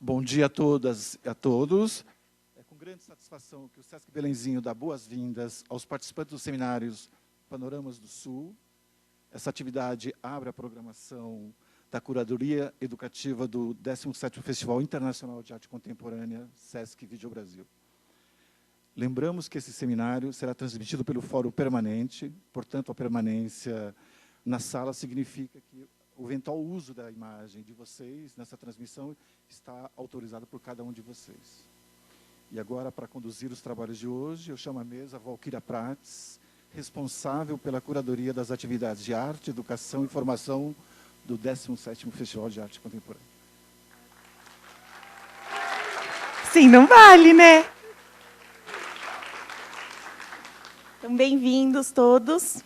Bom dia a todas e a todos. É com grande satisfação que o Sesc Belenzinho dá boas-vindas aos participantes dos seminários Panoramas do Sul. Essa atividade abre a programação da Curadoria Educativa do 17º Festival Internacional de Arte Contemporânea Sesc Vídeo Brasil. Lembramos que esse seminário será transmitido pelo Fórum Permanente, portanto, a permanência na sala significa que o eventual uso da imagem de vocês nessa transmissão está autorizado por cada um de vocês. E agora, para conduzir os trabalhos de hoje, eu chamo à mesa a Valquíria Prates, responsável pela curadoria das atividades de arte, educação e formação do 17º Festival de Arte Contemporânea. Sim, não vale, né? Então, bem-vindos todos.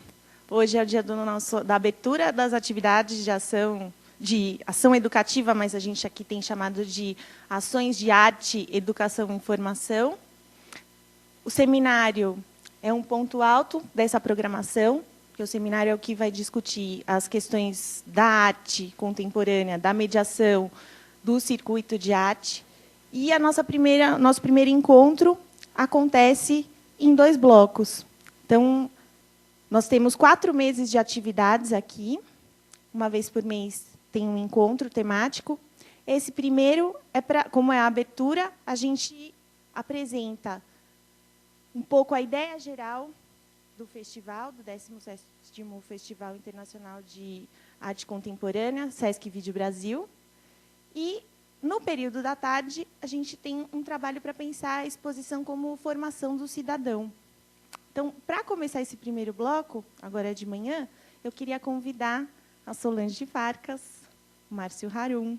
Hoje é o dia da abertura das atividades de ação educativa, mas a gente aqui tem chamado de ações de arte, educação e informação. O seminário é um ponto alto dessa programação, porque o seminário é o que vai discutir as questões da arte contemporânea, da mediação, do circuito de arte. E nosso primeiro encontro acontece em 2 blocos. Então, nós temos 4 meses de atividades aqui. Uma vez por mês tem um encontro temático. Esse primeiro, como é a abertura, a gente apresenta um pouco a ideia geral do festival, do 17º Festival Internacional de Arte Contemporânea, Sesc Vídeo Brasil. E, no período da tarde, a gente tem um trabalho para pensar a exposição como formação do cidadão. Então, para começar esse primeiro bloco, agora de manhã, eu queria convidar a Solange Farcas, o Márcio Harum,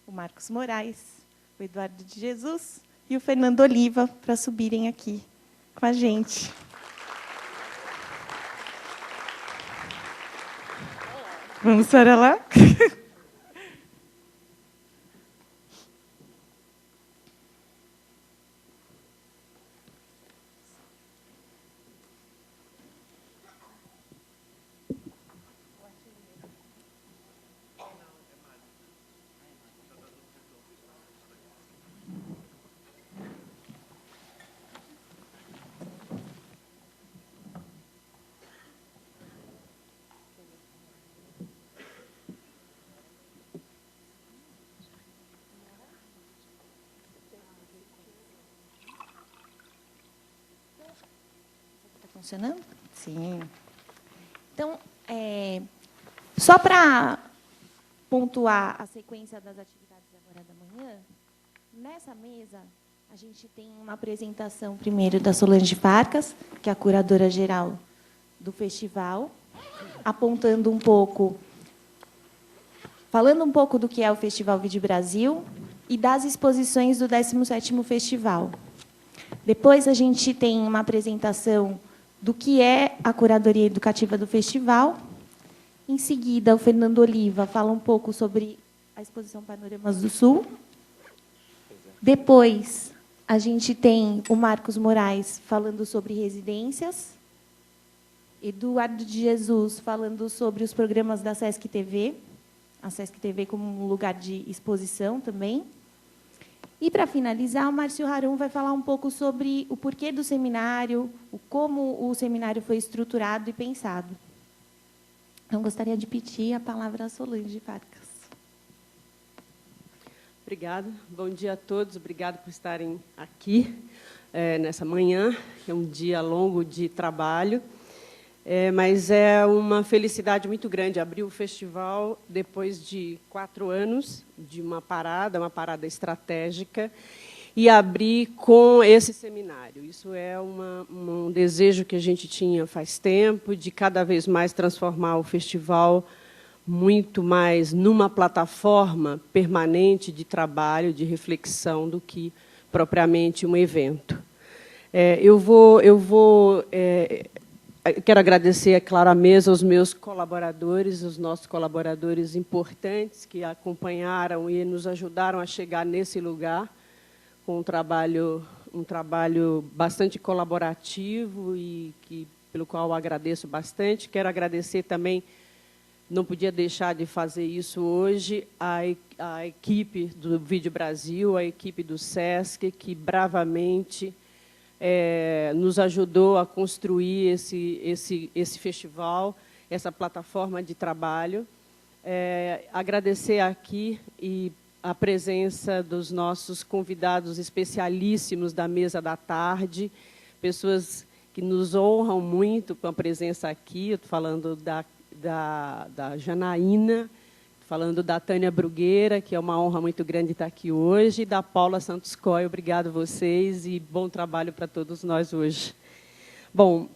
o Marcos Moraes, o Eduardo de Jesus e o Fernando Oliva para subirem aqui com a gente. Vamos para lá? Funcionando? Sim. Então, só para pontuar a sequência das atividades agora da manhã, nessa mesa, a gente tem uma apresentação primeiro da Solange Farcas, que é a curadora-geral do festival, apontando um pouco, falando um pouco do que é o Festival Vídeo Brasil e das exposições do 17º Festival. Depois, a gente tem uma apresentação do que é a curadoria educativa do festival. Em seguida, o Fernando Oliva fala um pouco sobre a exposição Panoramas do Sul. Depois, a gente tem o Marcos Moraes falando sobre residências, Eduardo de Jesus falando sobre os programas da Sesc TV, a Sesc TV como um lugar de exposição também. E, para finalizar, o Márcio Harum vai falar um pouco sobre o porquê do seminário, como o seminário foi estruturado e pensado. Então, gostaria de pedir a palavra à Solange Farcas. Obrigada. Bom dia a todos. Obrigada por estarem aqui nessa manhã. É um dia longo de trabalho, mas é uma felicidade muito grande abrir o festival depois de 4 anos de uma parada estratégica, e abrir com esse seminário. Isso é um desejo que a gente tinha faz tempo, de cada vez mais transformar o festival muito mais numa plataforma permanente de trabalho, de reflexão, do que propriamente um evento. Quero agradecer, é claro, à mesa, aos meus colaboradores, os nossos colaboradores importantes que acompanharam e nos ajudaram a chegar nesse lugar, com um trabalho bastante colaborativo e pelo qual eu agradeço bastante. Quero agradecer também não podia deixar de fazer isso hoje, a equipe do Vídeo Brasil, a equipe do SESC, que bravamente nos ajudou a construir esse festival, essa plataforma de trabalho. Agradecer aqui a presença dos nossos convidados especialíssimos da mesa da tarde, pessoas que nos honram muito com a presença aqui. Eu estou falando da Janaína, falando da Tânia Brugueira, que é uma honra muito grande estar aqui hoje, e da Paula Santos Coy. Obrigado a vocês e bom trabalho para todos nós hoje. Bom,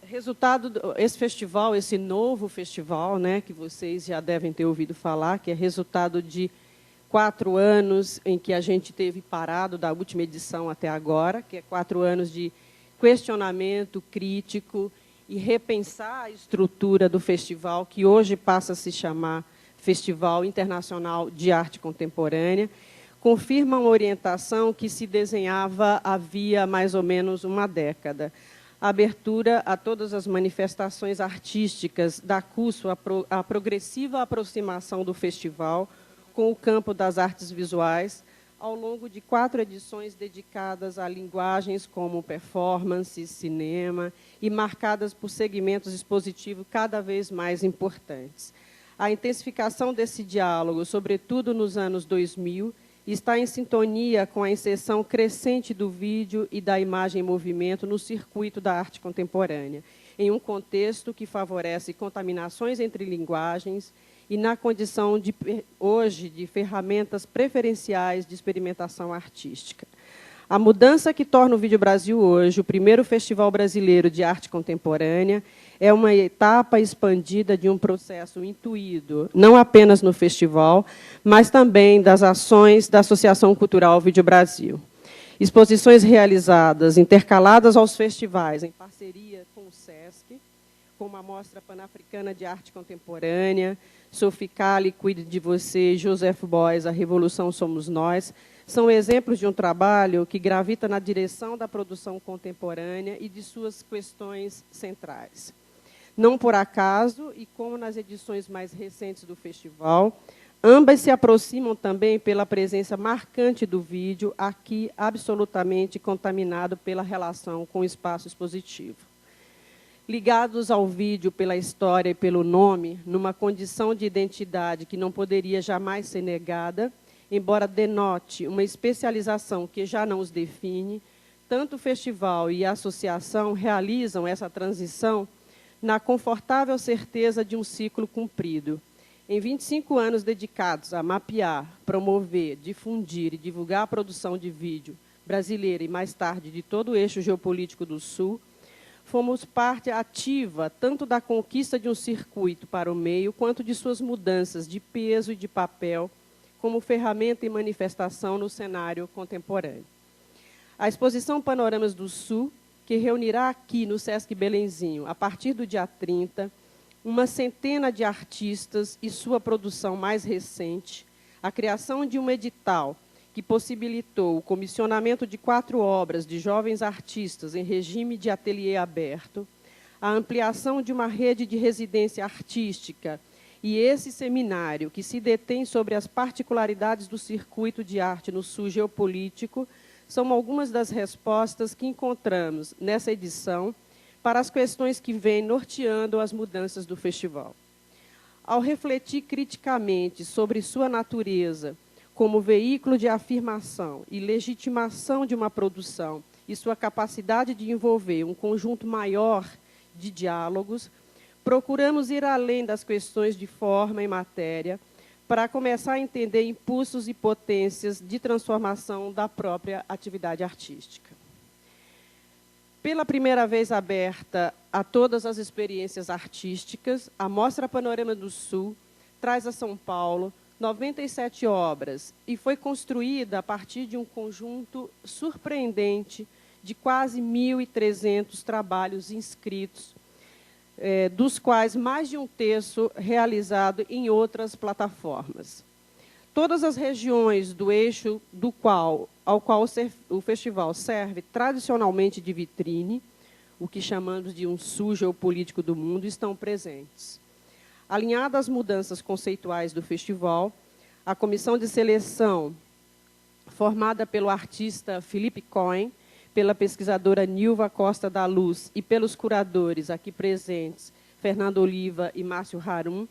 resultado, esse festival, esse novo festival, né, que vocês já devem ter ouvido falar, que é resultado de 4 anos em que a gente teve parado da última edição até agora, que é 4 anos de questionamento crítico e repensar a estrutura do festival, que hoje passa a se chamar Festival Internacional de Arte Contemporânea, confirma uma orientação que se desenhava havia mais ou menos uma década. A abertura a todas as manifestações artísticas dá curso à progressiva aproximação do festival com o campo das artes visuais, ao longo de 4 edições dedicadas a linguagens como performance, cinema, e marcadas por segmentos expositivos cada vez mais importantes. A intensificação desse diálogo, sobretudo nos anos 2000, está em sintonia com a inserção crescente do vídeo e da imagem em movimento no circuito da arte contemporânea, em um contexto que favorece contaminações entre linguagens e na condição, hoje, de ferramentas preferenciais de experimentação artística. A mudança que torna o Vídeo Brasil hoje o primeiro festival brasileiro de arte contemporânea é uma etapa expandida de um processo intuído, não apenas no festival, mas também das ações da Associação Cultural Vídeo Brasil. Exposições realizadas, intercaladas aos festivais, em parceria com o SESC, como a Mostra Pan-Africana de Arte Contemporânea, Soficali, Cuide de Você, Joseph Beuys, A Revolução Somos Nós, são exemplos de um trabalho que gravita na direção da produção contemporânea e de suas questões centrais. Não por acaso, e como nas edições mais recentes do festival, ambas se aproximam também pela presença marcante do vídeo, aqui absolutamente contaminado pela relação com o espaço expositivo. Ligados ao vídeo pela história e pelo nome, numa condição de identidade que não poderia jamais ser negada, embora denote uma especialização que já não os define, tanto o festival e a associação realizam essa transição na confortável certeza de um ciclo cumprido. Em 25 anos dedicados a mapear, promover, difundir e divulgar a produção de vídeo brasileira e, mais tarde, de todo o eixo geopolítico do Sul, fomos parte ativa tanto da conquista de um circuito para o meio, quanto de suas mudanças de peso e de papel como ferramenta e manifestação no cenário contemporâneo. A exposição Panoramas do Sul, que reunirá aqui no Sesc Belenzinho, a partir do dia 30, uma centena de artistas e sua produção mais recente, a criação de um edital que possibilitou o comissionamento de 4 obras de jovens artistas em regime de ateliê aberto, a ampliação de uma rede de residência artística e esse seminário que se detém sobre as particularidades do circuito de arte no sul geopolítico são algumas das respostas que encontramos nessa edição para as questões que vêm norteando as mudanças do festival. Ao refletir criticamente sobre sua natureza como veículo de afirmação e legitimação de uma produção e sua capacidade de envolver um conjunto maior de diálogos, procuramos ir além das questões de forma e matéria para começar a entender impulsos e potências de transformação da própria atividade artística. Pela primeira vez aberta a todas as experiências artísticas, a Mostra Panorama do Sul traz a São Paulo 97 obras e foi construída a partir de um conjunto surpreendente de quase 1.300 trabalhos inscritos, dos quais mais de um terço realizado em outras plataformas. Todas as regiões do eixo ao qual o festival serve tradicionalmente de vitrine, o que chamamos de um sul geopolítico do mundo, estão presentes. Alinhada às mudanças conceituais do festival, a comissão de seleção, formada pelo artista Felipe Cohen, pela pesquisadora Nilva Costa da Luz e pelos curadores aqui presentes, Fernando Oliva e Márcio Harum,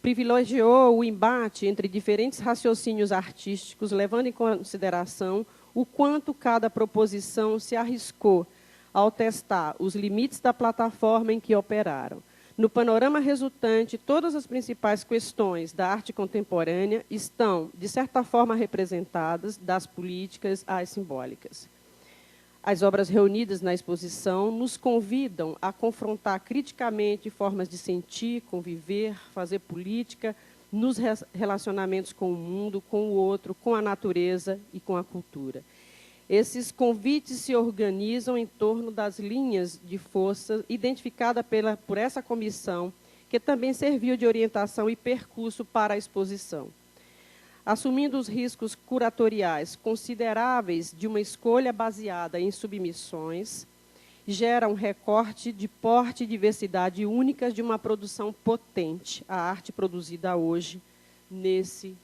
privilegiou o embate entre diferentes raciocínios artísticos, levando em consideração o quanto cada proposição se arriscou ao testar os limites da plataforma em que operaram. No panorama resultante, todas as principais questões da arte contemporânea estão, de certa forma, representadas, das políticas às simbólicas. As obras reunidas na exposição nos convidam a confrontar criticamente formas de sentir, conviver, fazer política nos relacionamentos com o mundo, com o outro, com a natureza e com a cultura. Esses convites se organizam em torno das linhas de força identificadas por essa comissão, que também serviu de orientação e percurso para a exposição. Assumindo os riscos curatoriais consideráveis de uma escolha baseada em submissões, gera um recorte de porte e diversidade únicas de uma produção potente, a arte produzida hoje nesse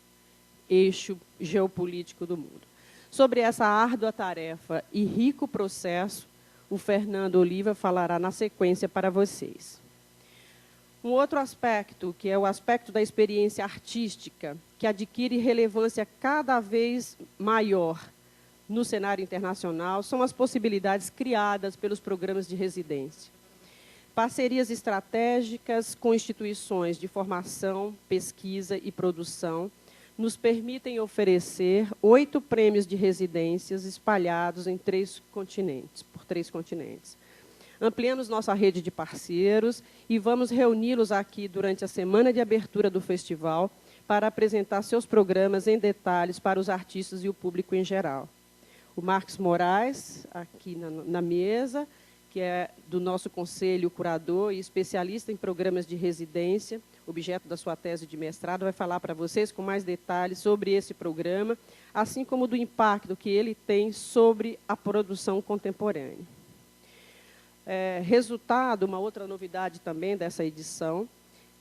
eixo geopolítico do mundo. Sobre essa árdua tarefa e rico processo, o Fernando Oliva falará na sequência para vocês. Um outro aspecto, que é o aspecto da experiência artística, que adquire relevância cada vez maior no cenário internacional, são as possibilidades criadas pelos programas de residência. Parcerias estratégicas com instituições de formação, pesquisa e produção nos permitem oferecer 8 prêmios de residências espalhados em 3 continentes, por 3 continentes. Ampliamos nossa rede de parceiros e vamos reuni-los aqui durante a semana de abertura do festival para apresentar seus programas em detalhes para os artistas e o público em geral. O Marcos Moraes, aqui na mesa, que é do nosso conselho curador e especialista em programas de residência, objeto da sua tese de mestrado, vai falar para vocês com mais detalhes sobre esse programa, assim como do impacto que ele tem sobre a produção contemporânea. Resultado, uma outra novidade também dessa edição,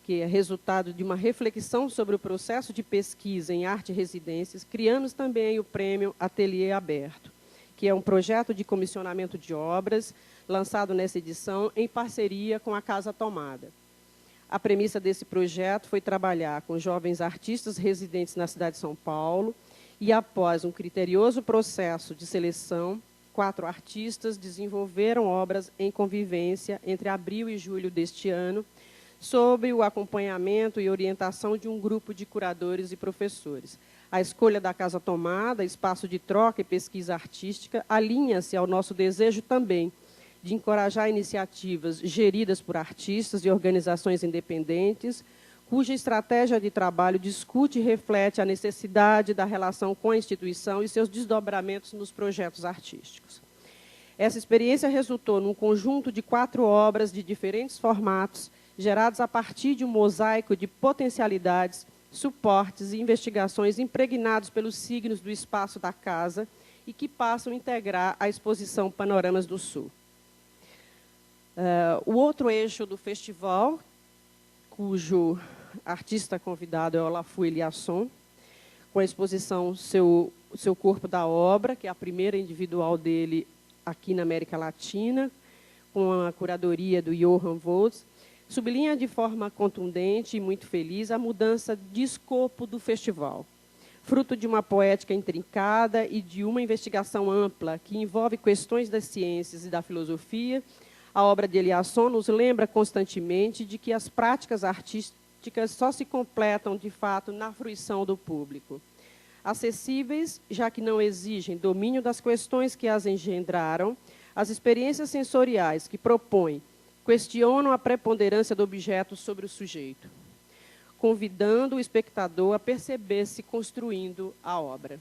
que é resultado de uma reflexão sobre o processo de pesquisa em arte e residências, criamos também o prêmio Ateliê Aberto, que é um projeto de comissionamento de obras, lançado nessa edição em parceria com a Casa Tomada. A premissa desse projeto foi trabalhar com jovens artistas residentes na cidade de São Paulo e, após um criterioso processo de seleção, 4 artistas desenvolveram obras em convivência entre abril e julho deste ano, sob o acompanhamento e orientação de um grupo de curadores e professores. A escolha da Casa Tomada, espaço de troca e pesquisa artística, alinha-se ao nosso desejo também de encorajar iniciativas geridas por artistas e organizações independentes, cuja estratégia de trabalho discute e reflete a necessidade da relação com a instituição e seus desdobramentos nos projetos artísticos. Essa experiência resultou num conjunto de 4 obras de diferentes formatos, gerados a partir de um mosaico de potencialidades, suportes e investigações impregnados pelos signos do espaço da casa e que passam a integrar a exposição Panoramas do Sul. O outro eixo do festival, cujo artista convidado é Olafur Eliasson, com a exposição Seu Corpo da Obra, que é a primeira individual dele aqui na América Latina, com a curadoria do Johan Volz, sublinha de forma contundente e muito feliz a mudança de escopo do festival, fruto de uma poética intrincada e de uma investigação ampla que envolve questões das ciências e da filosofia. A obra de Eliasson nos lembra constantemente de que as práticas artísticas só se completam, de fato, na fruição do público. Acessíveis, já que não exigem domínio das questões que as engendraram, as experiências sensoriais que propõem questionam a preponderância do objeto sobre o sujeito, convidando o espectador a perceber-se construindo a obra.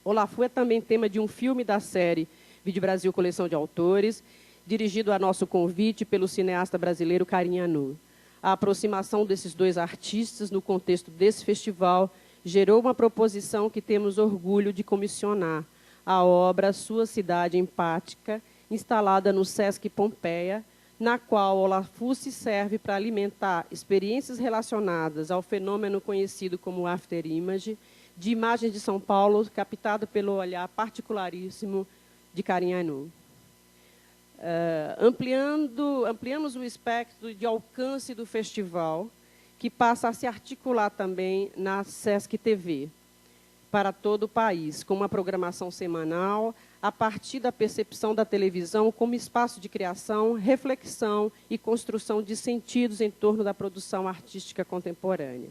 Olafur é também tema de um filme da série Vídeo Brasil Coleção de Autores, dirigido a nosso convite pelo cineasta brasileiro Karim Anu. A aproximação desses 2 artistas no contexto desse festival gerou uma proposição que temos orgulho de comissionar, a obra Sua Cidade Empática, instalada no Sesc Pompeia, na qual o Olafusce serve para alimentar experiências relacionadas ao fenômeno conhecido como afterimage, de imagens de São Paulo, captado pelo olhar particularíssimo de Karim Ainun. Ampliamos o espectro de alcance do festival, que passa a se articular também na Sesc TV, para todo o país, com uma programação semanal, a partir da percepção da televisão como espaço de criação, reflexão e construção de sentidos em torno da produção artística contemporânea.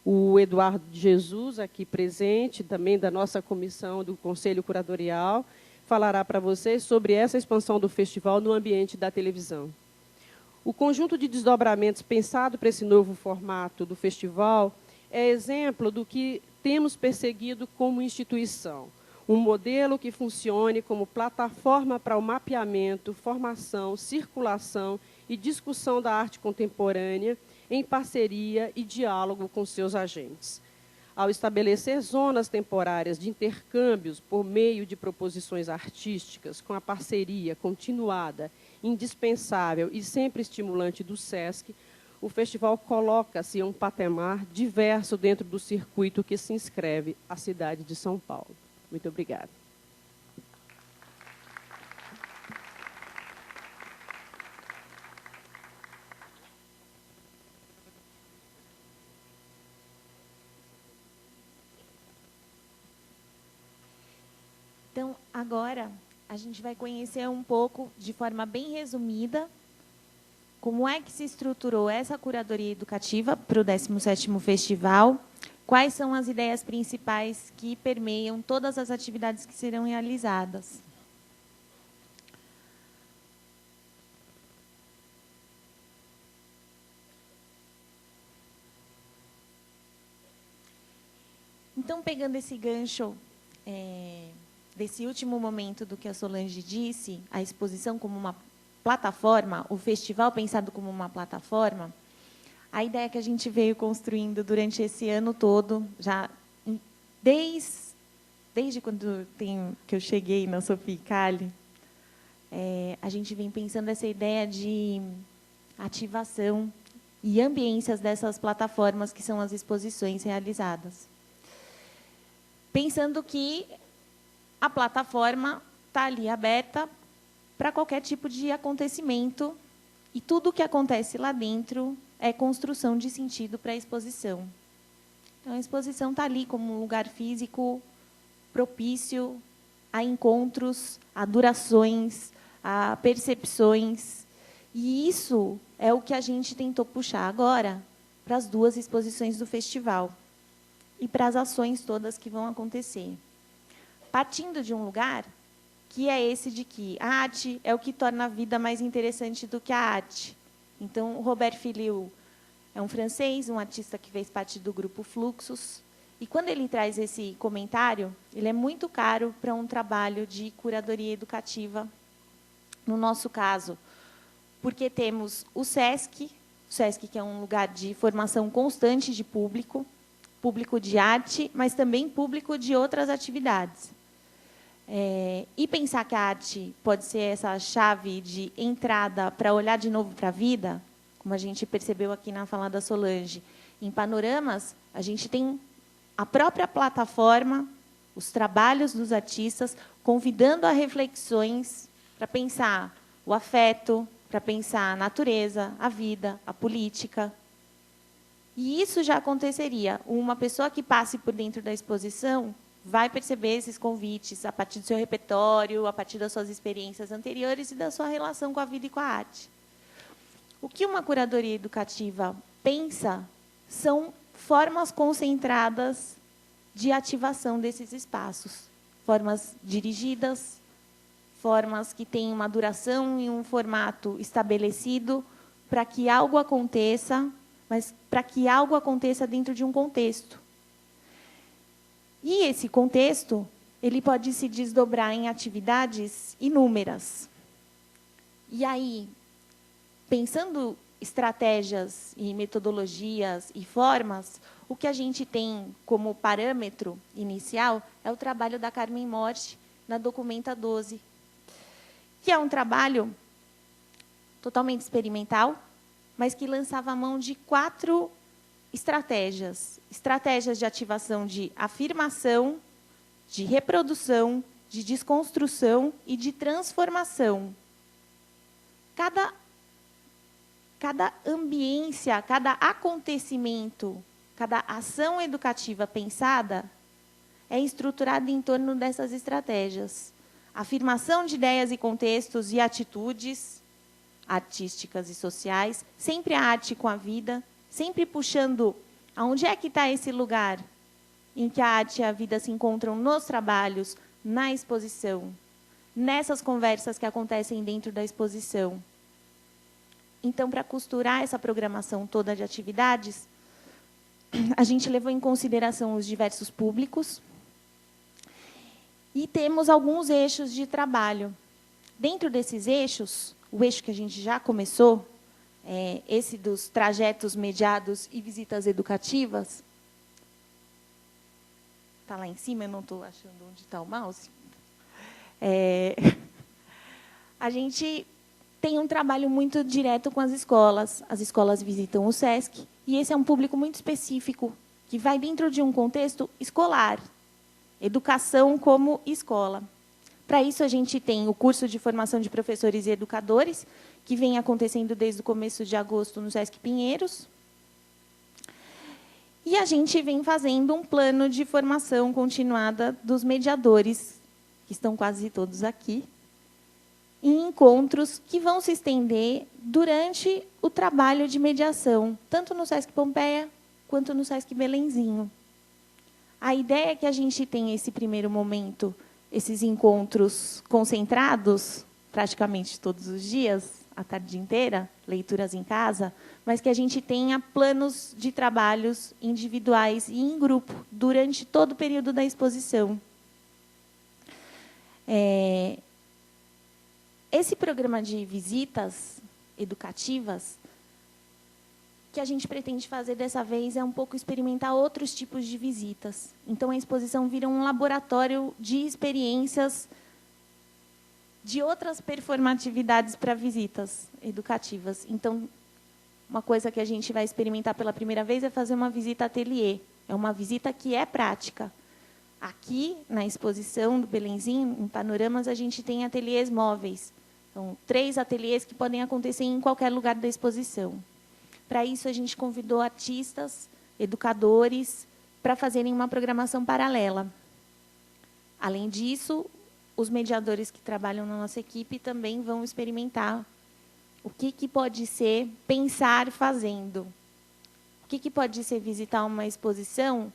O Eduardo Jesus, aqui presente, também da nossa comissão do Conselho Curatorial, falará para vocês sobre essa expansão do festival no ambiente da televisão. O conjunto de desdobramentos pensado para esse novo formato do festival é exemplo do que temos perseguido como instituição. Um modelo que funcione como plataforma para o mapeamento, formação, circulação e discussão da arte contemporânea em parceria e diálogo com seus agentes. Ao estabelecer zonas temporárias de intercâmbios por meio de proposições artísticas, com a parceria continuada, indispensável e sempre estimulante do Sesc, o festival coloca-se em um patamar diverso dentro do circuito que se inscreve a cidade de São Paulo. Muito obrigada. Então, agora, a gente vai conhecer um pouco, de forma bem resumida, como é que se estruturou essa curadoria educativa para o 17º Festival, quais são as ideias principais que permeiam todas as atividades que serão realizadas. Então, pegando esse gancho desse último momento do que a Solange disse, a exposição como uma plataforma, o festival pensado como uma plataforma, a ideia que a gente veio construindo durante esse ano todo, já desde quando que eu cheguei na Sophie Calle, a gente vem pensando essa ideia de ativação e ambiências dessas plataformas que são as exposições realizadas. Pensando que a plataforma está ali aberta para qualquer tipo de acontecimento e tudo o que acontece lá dentro é construção de sentido para a exposição. Então, a exposição está ali como um lugar físico propício a encontros, a durações, a percepções. E isso é o que a gente tentou puxar agora para as duas exposições do festival e para as ações todas que vão acontecer. Partindo de um lugar que é esse de que a arte é o que torna a vida mais interessante do que a arte. Então, o Robert Filliou é um francês, um artista que fez parte do grupo Fluxus, e quando ele traz esse comentário, ele é muito caro para um trabalho de curadoria educativa, no nosso caso, porque temos o Sesc que é um lugar de formação constante de público de arte, mas também público de outras atividades. E pensar que a arte pode ser essa chave de entrada para olhar de novo para a vida, como a gente percebeu aqui na fala da Solange, em Panoramas, a gente tem a própria plataforma, os trabalhos dos artistas, convidando a reflexões para pensar o afeto, para pensar a natureza, a vida, a política. E isso já aconteceria. Uma pessoa que passe por dentro da exposição vai perceber esses convites a partir do seu repertório, a partir das suas experiências anteriores e da sua relação com a vida e com a arte. O que uma curadoria educativa pensa são formas concentradas de ativação desses espaços, formas dirigidas, formas que têm uma duração e um formato estabelecido para que algo aconteça, mas para que algo aconteça dentro de um contexto. E esse contexto, ele pode se desdobrar em atividades inúmeras. E aí, pensando estratégias e metodologias e formas, o que a gente tem como parâmetro inicial é o trabalho da Carmen Morte na Documenta 12. que é um trabalho totalmente experimental, mas que lançava a mão de 4 estratégias. Estratégias de ativação de afirmação, de reprodução, de desconstrução e de transformação. Cada ambiência, cada acontecimento, cada ação educativa pensada é estruturada em torno dessas estratégias. Afirmação de ideias e contextos e atitudes artísticas e sociais, sempre a arte com a vida, sempre puxando aonde é que está esse lugar em que a arte e a vida se encontram nos trabalhos, na exposição, nessas conversas que acontecem dentro da exposição. Então, para costurar essa programação toda de atividades, a gente levou em consideração os diversos públicos e temos alguns eixos de trabalho. Dentro desses eixos, o eixo que a gente já começou, esse dos trajetos mediados e visitas educativas, está lá em cima, eu não estou achando onde está o mouse. A gente tem um trabalho muito direto com as escolas visitam o SESC, e esse é um público muito específico, que vai dentro de um contexto escolar, educação como escola. Para isso, a gente tem o curso de formação de professores e educadores, que vem acontecendo desde o começo de agosto no SESC Pinheiros. E a gente vem fazendo um plano de formação continuada dos mediadores, que estão quase todos aqui, em encontros que vão se estender durante o trabalho de mediação, tanto no SESC Pompeia quanto no SESC Belenzinho. A ideia é que a gente tenha esse primeiro momento, esses encontros concentrados, praticamente todos os dias, a tarde inteira, leituras em casa, mas que a gente tenha planos de trabalhos individuais e em grupo durante todo o período da exposição. Esse programa de visitas educativas, que a gente pretende fazer dessa vez é um pouco experimentar outros tipos de visitas. Então, a exposição vira um laboratório de experiências de outras performatividades para visitas educativas. Então, uma coisa que a gente vai experimentar pela primeira vez é fazer uma visita ateliê. É uma visita que é prática. Aqui, na exposição do Belenzinho, em Panoramas, a gente tem ateliês móveis. São 3 ateliês que podem acontecer em qualquer lugar da exposição. Para isso, a gente convidou artistas, educadores, para fazerem uma programação paralela. Além disso, os mediadores que trabalham na nossa equipe também vão experimentar o que pode ser pensar fazendo. O que pode ser visitar uma exposição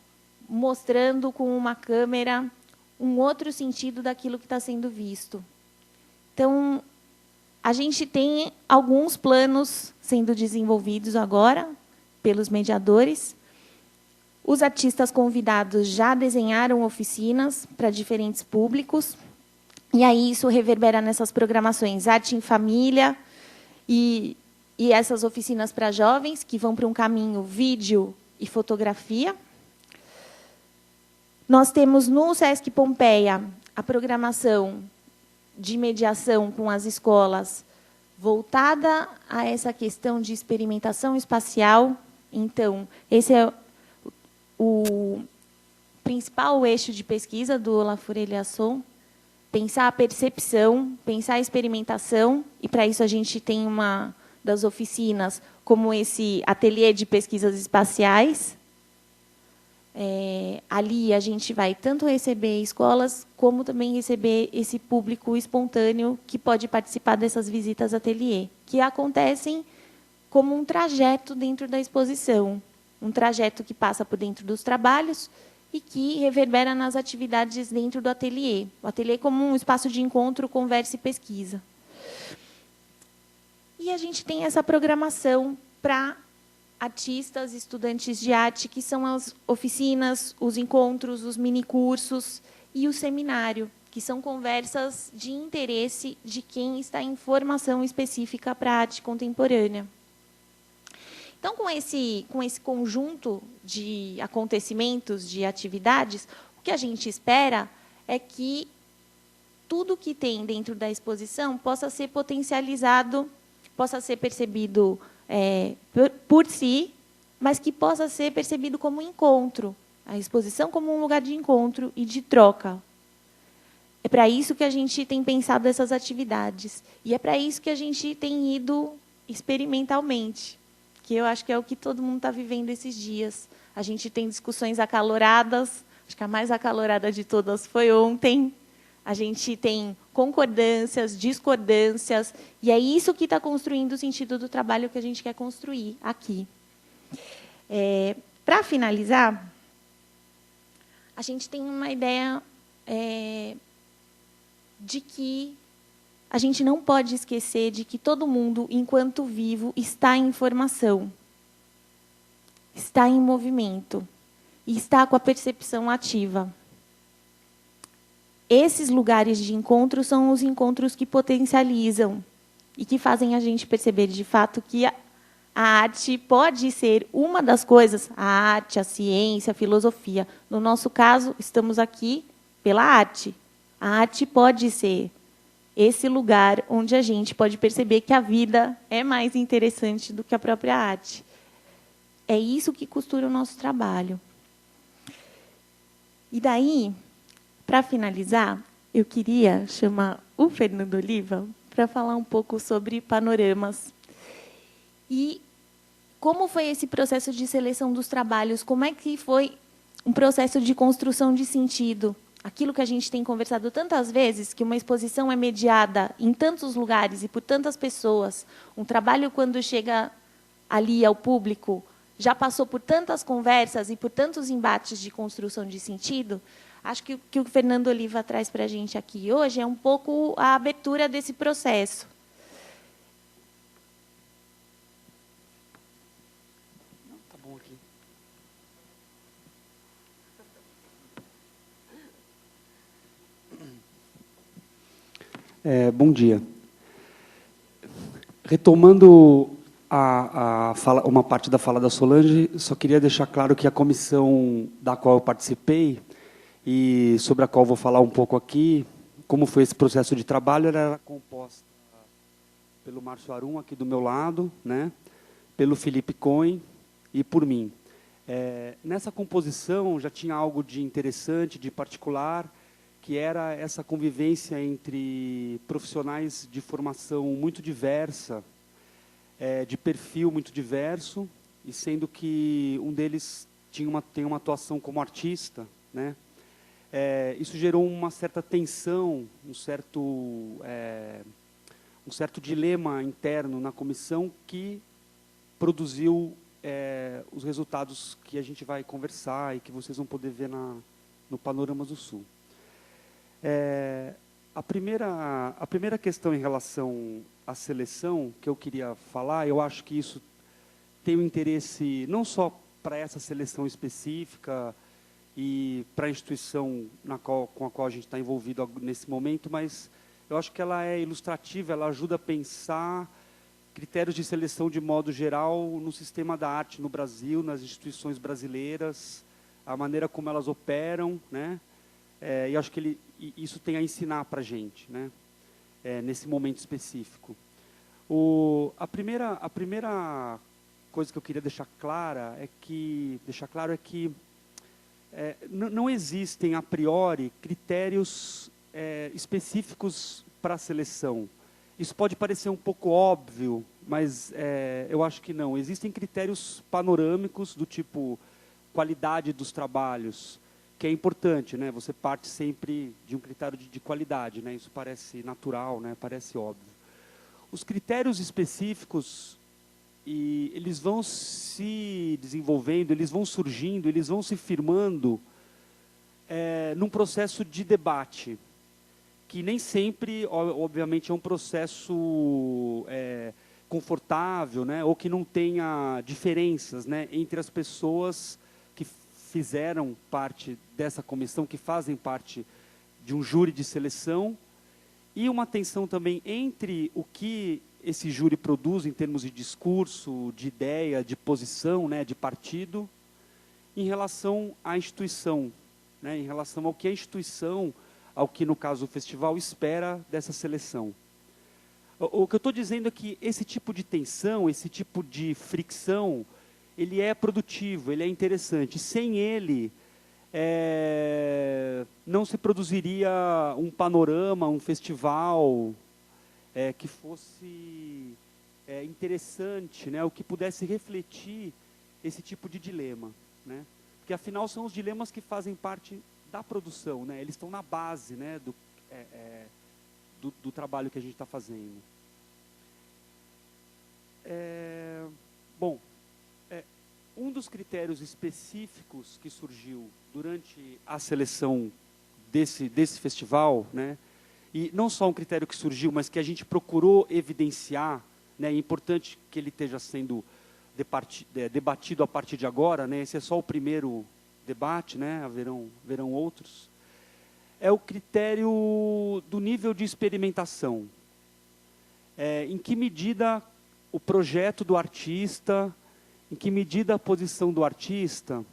mostrando com uma câmera um outro sentido daquilo que está sendo visto. Então, a gente tem alguns planos sendo desenvolvidos agora pelos mediadores. Os artistas convidados já desenharam oficinas para diferentes públicos. E aí isso reverbera nessas programações Arte em Família e essas oficinas para jovens, que vão para um caminho vídeo e fotografia. Nós temos no SESC Pompeia a programação de mediação com as escolas voltada a essa questão de experimentação espacial. Então, esse é o principal eixo de pesquisa do Olafur Eliasson, pensar a percepção, pensar a experimentação, e para isso a gente tem uma das oficinas como esse ateliê de pesquisas espaciais. Ali a gente vai tanto receber escolas, como também receber esse público espontâneo que pode participar dessas visitas ateliê, que acontecem como um trajeto dentro da exposição, um trajeto que passa por dentro dos trabalhos e que reverbera nas atividades dentro do ateliê. O ateliê como um espaço de encontro, conversa e pesquisa. E a gente tem essa programação para artistas, estudantes de arte, que são as oficinas, os encontros, os minicursos e o seminário, que são conversas de interesse de quem está em formação específica para a arte contemporânea. Então, com esse conjunto de acontecimentos, de atividades, o que a gente espera é que tudo que tem dentro da exposição possa ser potencializado, possa ser percebido por si, mas que possa ser percebido como um encontro, a exposição como um lugar de encontro e de troca. É para isso que a gente tem pensado essas atividades. E é para isso que a gente tem ido experimentalmente, que eu acho que é o que todo mundo está vivendo esses dias. A gente tem discussões acaloradas, acho que a mais acalorada de todas foi ontem. A gente tem concordâncias, discordâncias, e é isso que está construindo o sentido do trabalho que a gente quer construir aqui. Para finalizar, a gente tem uma ideia de que a gente não pode esquecer de que todo mundo, enquanto vivo, está em formação, está em movimento e está com a percepção ativa. Esses lugares de encontro são os encontros que potencializam e que fazem a gente perceber, de fato, que a arte pode ser uma das coisas, a arte, a ciência, a filosofia. No nosso caso, estamos aqui pela arte. A arte pode ser esse lugar onde a gente pode perceber que a vida é mais interessante do que a própria arte. É isso que costura o nosso trabalho. E daí, para finalizar, eu queria chamar o Fernando Oliva para falar um pouco sobre panoramas. E como foi esse processo de seleção dos trabalhos? Como é que foi um processo de construção de sentido? Aquilo que a gente tem conversado tantas vezes, que uma exposição é mediada em tantos lugares e por tantas pessoas, um trabalho, quando chega ali ao público, já passou por tantas conversas e por tantos embates de construção de sentido. Acho que o que o Fernando Oliva traz para a gente aqui hoje é um pouco a abertura desse processo. Tá bom aqui. Bom dia. Retomando uma parte da fala da Solange, só queria deixar claro que a comissão da qual eu participei e sobre a qual vou falar um pouco aqui, como foi esse processo de trabalho, ela era composta pelo Márcio Arum, aqui do meu lado, né, pelo Felipe Cohen e por mim. Nessa composição já tinha algo de interessante, de particular, que era essa convivência entre profissionais de formação muito diversa, de perfil muito diverso, e sendo que um deles tem uma atuação como artista, né? Isso gerou uma certa tensão, um certo dilema interno na comissão que produziu os resultados que a gente vai conversar e que vocês vão poder ver no Panoramas do Sul. A primeira questão em relação à seleção que eu queria falar, eu acho que isso tem um interesse não só para essa seleção específica e para a instituição com a qual a gente está envolvido nesse momento, mas eu acho que ela é ilustrativa, ela ajuda a pensar critérios de seleção de modo geral no sistema da arte no Brasil, nas instituições brasileiras, a maneira como elas operam, né? E acho que isso tem a ensinar para a gente, né? Nesse momento específico. A primeira coisa que eu queria deixar claro é que não existem, a priori, critérios específicos para a seleção. Isso pode parecer um pouco óbvio, mas eu acho que não. Existem critérios panorâmicos do tipo qualidade dos trabalhos, que é importante, né? Você parte sempre de um critério de qualidade, né? Isso parece natural, né? Parece óbvio. Os critérios específicos, eles vão se desenvolvendo, eles vão surgindo, eles vão se firmando num processo de debate, que nem sempre, obviamente, é um processo confortável, né? Ou que não tenha diferenças, né? Entre as pessoas que fizeram parte dessa comissão, que fazem parte de um júri de seleção, e uma tensão também entre o que esse júri produz em termos de discurso, de ideia, de posição, né, de partido, em relação à instituição, né, em relação ao que a instituição, ao que, no caso, o festival espera dessa seleção. O que eu estou dizendo é que esse tipo de tensão, esse tipo de fricção, ele é produtivo, ele é interessante. Sem ele, não se produziria um panorama, um festival que fosse interessante, né, o que pudesse refletir esse tipo de dilema, né? Porque, afinal, são os dilemas que fazem parte da produção, né? Eles estão na base, né, do trabalho que a gente está fazendo. Bom, um dos critérios específicos que surgiu durante a seleção desse festival, né, e não só um critério que surgiu, mas que a gente procurou evidenciar, né, é importante que ele esteja sendo debatido a partir de agora, né, esse é só o primeiro debate, né, haverão outros, é o critério do nível de experimentação. Em que medida o projeto do artista, em que medida a posição do artista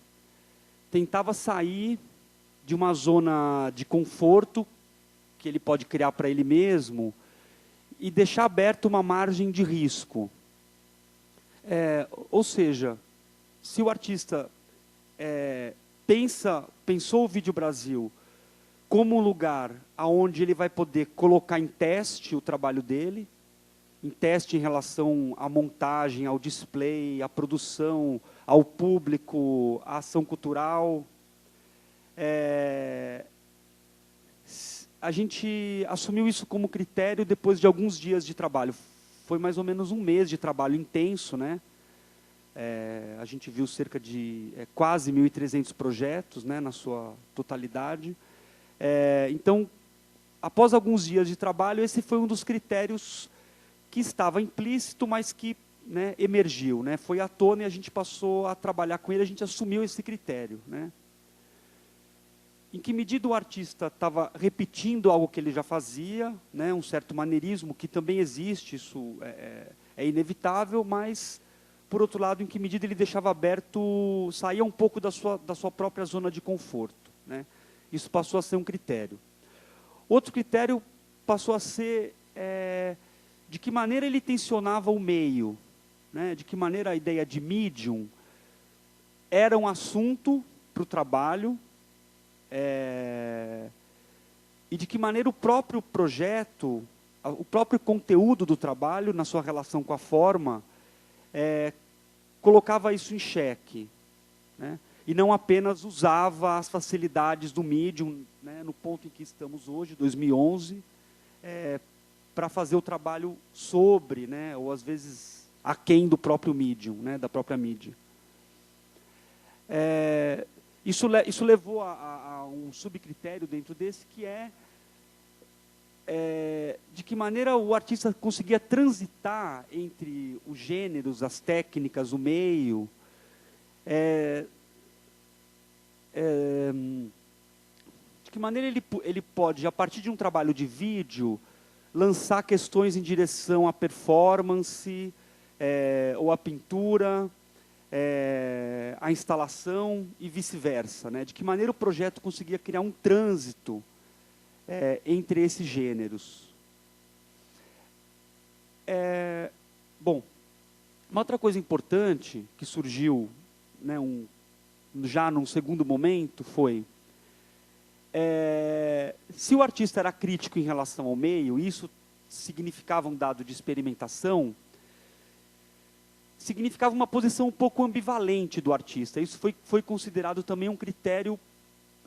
tentava sair de uma zona de conforto que ele pode criar para ele mesmo e deixar aberto uma margem de risco. Ou seja, se o artista pensou o Vídeo Brasil como um lugar onde ele vai poder colocar em teste o trabalho dele, em teste em relação à montagem, ao display, à produção, ao público, à ação cultural. A gente assumiu isso como critério depois de alguns dias de trabalho. Foi mais ou menos um mês de trabalho intenso, né? A gente viu cerca de quase 1.300 projetos, né, na sua totalidade. Então, após alguns dias de trabalho, esse foi um dos critérios que estava implícito, mas que, né, emergiu, né, foi à tona e a gente passou a trabalhar com ele, a gente assumiu esse critério, né. Em que medida o artista estava repetindo algo que ele já fazia, né, um certo maneirismo que também existe, isso é inevitável, mas, por outro lado, em que medida ele deixava aberto, saía um pouco da sua própria zona de conforto, né. Isso passou a ser um critério. Outro critério passou a ser de que maneira ele tensionava o meio, né? De que maneira a ideia de medium era um assunto para o trabalho, e de que maneira o próprio projeto, o próprio conteúdo do trabalho, na sua relação com a forma, colocava isso em xeque, né? E não apenas usava as facilidades do medium, né, no ponto em que estamos hoje, 2011, para fazer o trabalho sobre, né, ou às vezes aquém do próprio medium, né, da própria mídia. Isso levou a um subcritério dentro desse, que de que maneira o artista conseguia transitar entre os gêneros, as técnicas, o meio, de que maneira ele pode, a partir de um trabalho de vídeo, lançar questões em direção à performance, ou à pintura, à instalação e vice-versa, né? De que maneira o projeto conseguia criar um trânsito entre esses gêneros. Bom, uma outra coisa importante que surgiu, né, já num segundo momento foi, se o artista era crítico em relação ao meio, isso significava um dado de experimentação, significava uma posição um pouco ambivalente do artista. Isso foi considerado também um critério,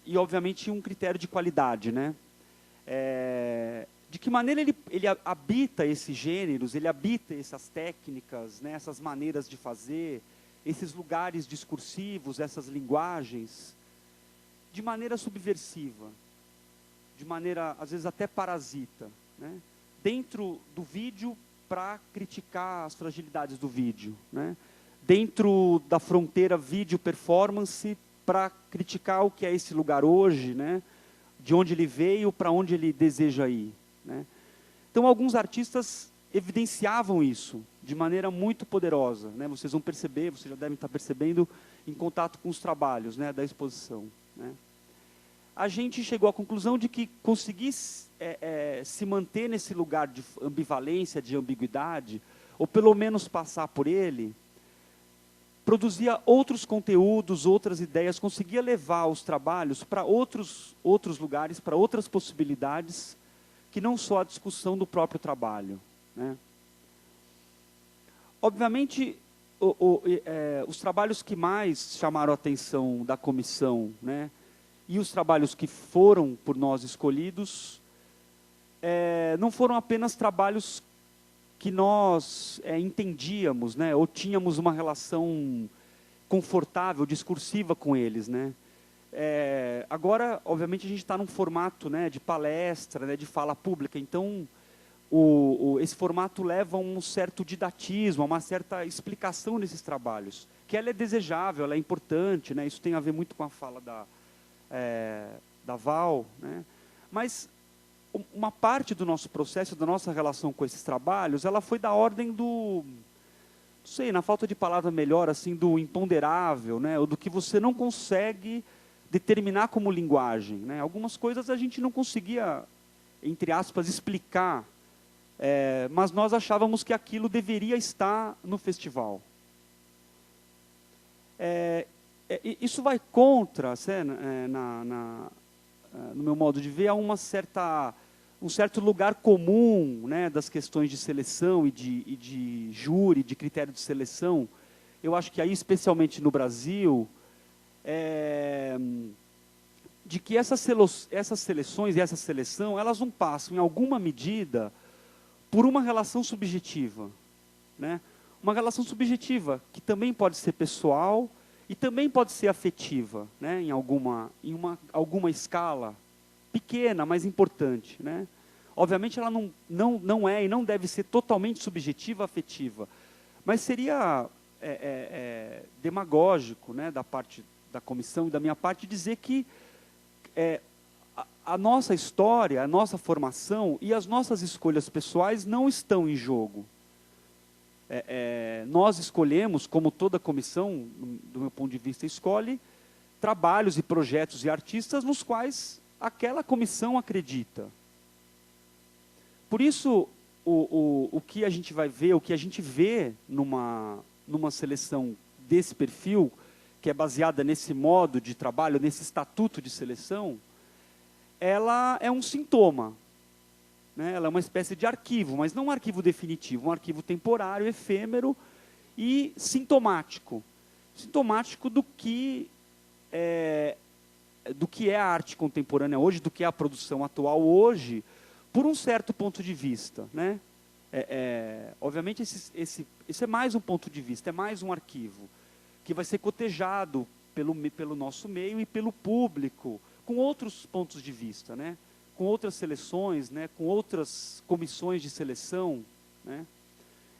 e obviamente um critério de qualidade, né? De que maneira ele habita esses gêneros, ele habita essas técnicas, né, essas maneiras de fazer, esses lugares discursivos, essas linguagens, de maneira subversiva, de maneira, às vezes, até parasita, né? Dentro do vídeo, para criticar as fragilidades do vídeo, né? Dentro da fronteira vídeo-performance, para criticar o que é esse lugar hoje, né? De onde ele veio, para onde ele deseja ir, né? Então, alguns artistas evidenciavam isso de maneira muito poderosa, né? Vocês vão perceber, vocês já devem estar percebendo em contato com os trabalhos, né, da exposição, né? a gente chegou à conclusão de que conseguir se manter nesse lugar de ambivalência, de ambiguidade, ou pelo menos passar por ele, produzia outros conteúdos, outras ideias, conseguia levar os trabalhos para outros lugares, para outras possibilidades, que não só a discussão do próprio trabalho, né? Obviamente, os trabalhos que mais chamaram a atenção da comissão, né, e os trabalhos que foram por nós escolhidos, não foram apenas trabalhos que nós entendíamos, né, ou tínhamos uma relação confortável, discursiva com eles, né. Agora, obviamente, a gente está num formato, né, de palestra, né, de fala pública, então esse formato leva a um certo didatismo, a uma certa explicação nesses trabalhos, que ela é desejável, ela é importante, né, isso tem a ver muito com a fala da Val, né, mas uma parte do nosso processo, da nossa relação com esses trabalhos, ela foi da ordem do, não sei, na falta de palavra melhor, assim, do imponderável, né, ou do que você não consegue determinar como linguagem, né. Algumas coisas a gente não conseguia, entre aspas, explicar, mas nós achávamos que aquilo deveria estar no festival. Isso vai contra, no meu modo de ver, a um certo lugar comum, né, das questões de seleção e de júri, de critério de seleção. Eu acho que aí, especialmente no Brasil, de que essas seleções e essa seleção, elas não passam, em alguma medida, por uma relação subjetiva, né? Uma relação subjetiva que também pode ser pessoal e também pode ser afetiva, né? Em alguma escala pequena, mas importante, né? Obviamente ela não é e não deve ser totalmente subjetiva, afetiva, mas seria demagógico, né, da parte da comissão e da minha parte dizer que a nossa história, a nossa formação e as nossas escolhas pessoais não estão em jogo. Nós escolhemos, como toda comissão, do meu ponto de vista, escolhe trabalhos e projetos e artistas nos quais aquela comissão acredita. Por isso, o que a gente vai ver, o que a gente vê numa seleção desse perfil, que é baseada nesse modo de trabalho, nesse estatuto de seleção, ela é um sintoma, né? Ela é uma espécie de arquivo, mas não um arquivo definitivo, um arquivo temporário, efêmero e sintomático. Sintomático do que é a arte contemporânea hoje, do que é a produção atual hoje, por um certo ponto de vista, né? Obviamente, esse é mais um ponto de vista, é mais um arquivo, que vai ser cotejado pelo nosso meio e pelo público, com outros pontos de vista, né? Com outras seleções, né? Com outras comissões de seleção, né?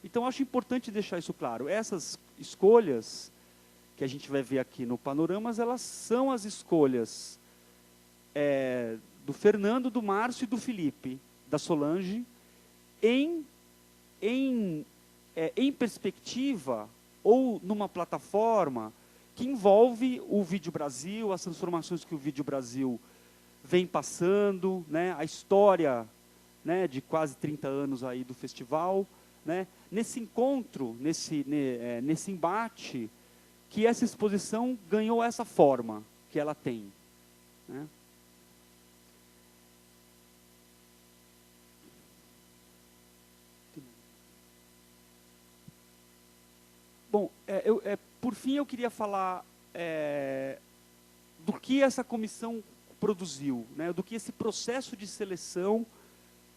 Então, acho importante deixar isso claro. Essas escolhas que a gente vai ver aqui no Panoramas, elas são as escolhas do Fernando, do Márcio e do Felipe, da Solange, em perspectiva ou numa plataforma que envolve o Vídeo Brasil, as transformações que o Vídeo Brasil vem passando, né, a história, né, de quase 30 anos aí do festival, né, nesse encontro, nesse embate, que essa exposição ganhou essa forma que ela tem, né. Bom, por fim, eu queria falar do que essa comissão produziu, né, do que esse processo de seleção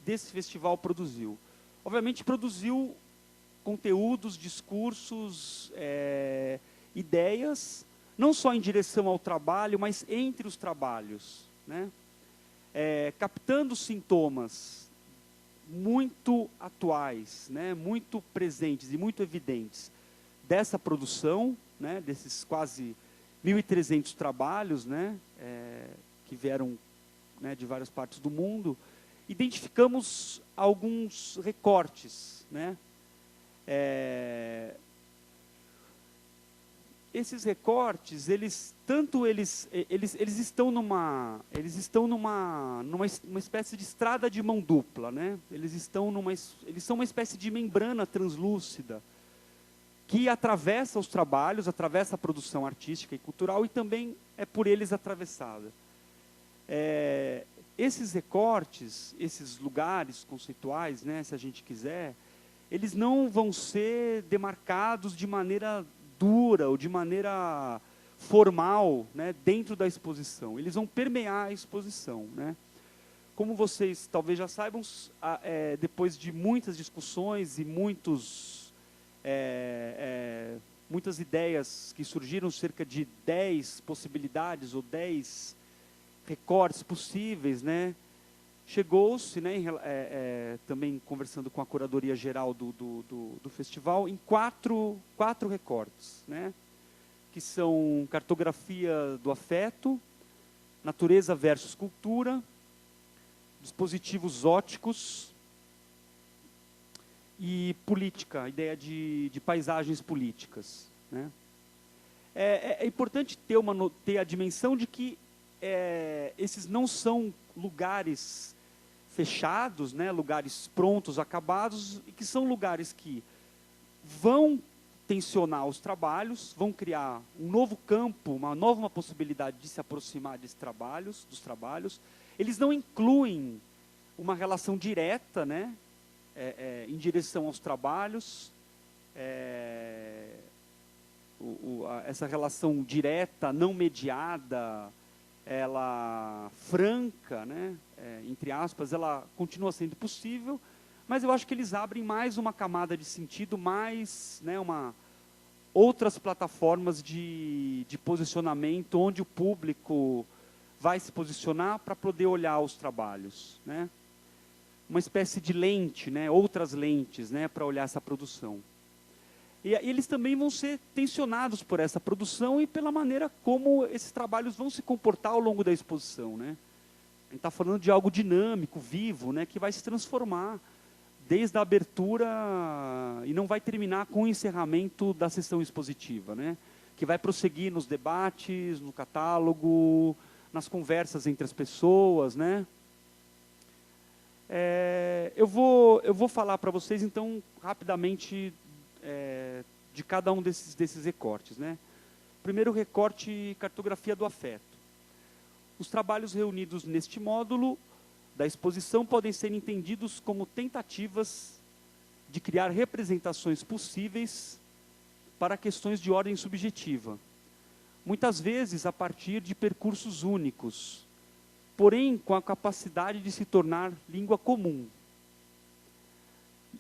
desse festival produziu. Obviamente, produziu conteúdos, discursos, ideias, não só em direção ao trabalho, mas entre os trabalhos, né, captando sintomas muito atuais, né, muito presentes e muito evidentes dessa produção, né, desses quase 1.300 trabalhos, né, que vieram, né, de várias partes do mundo. Identificamos alguns recortes, né. esses recortes, eles estão numa espécie de estrada de mão dupla, né? Eles são uma espécie de membrana translúcida que atravessa os trabalhos, atravessa a produção artística e cultural e também é por eles atravessada. Esses recortes, esses lugares conceituais, né, se a gente quiser, eles não vão ser demarcados de maneira dura ou de maneira formal, né, dentro da exposição. Eles vão permear a exposição, né? Como vocês talvez já saibam, depois de muitas discussões e muitas ideias que surgiram, cerca de 10 possibilidades ou 10 recortes possíveis, né? Chegou-se, né, também conversando com a curadoria geral do festival, em quatro recortes, né, que são cartografia do afeto, natureza versus cultura, dispositivos óticos e política, a ideia de paisagens políticas, né. É importante ter a dimensão de que esses não são lugares fechados, né, lugares prontos, acabados, e que são lugares que vão tensionar os trabalhos, vão criar um novo campo, uma nova possibilidade de se aproximar dos trabalhos. Eles não incluem uma relação direta, né, em direção aos trabalhos, essa relação direta, não mediada, ela franca, né, entre aspas, ela continua sendo possível, mas eu acho que eles abrem mais uma camada de sentido, mais, né, outras plataformas de posicionamento, onde o público vai se posicionar para poder olhar os trabalhos, né? Uma espécie de lente, né, outras lentes, né, para olhar essa produção. E eles também vão ser tensionados por essa produção e pela maneira como esses trabalhos vão se comportar ao longo da exposição, né? A gente está falando de algo dinâmico, vivo, né, que vai se transformar desde a abertura e não vai terminar com o encerramento da sessão expositiva, né? Que vai prosseguir nos debates, no catálogo, nas conversas entre as pessoas, né? Eu vou falar para vocês, então, rapidamente, de cada um desses recortes, né? Primeiro recorte, cartografia do afeto. Os trabalhos reunidos neste módulo da exposição podem ser entendidos como tentativas de criar representações possíveis para questões de ordem subjetiva, muitas vezes a partir de percursos únicos, porém com a capacidade de se tornar língua comum.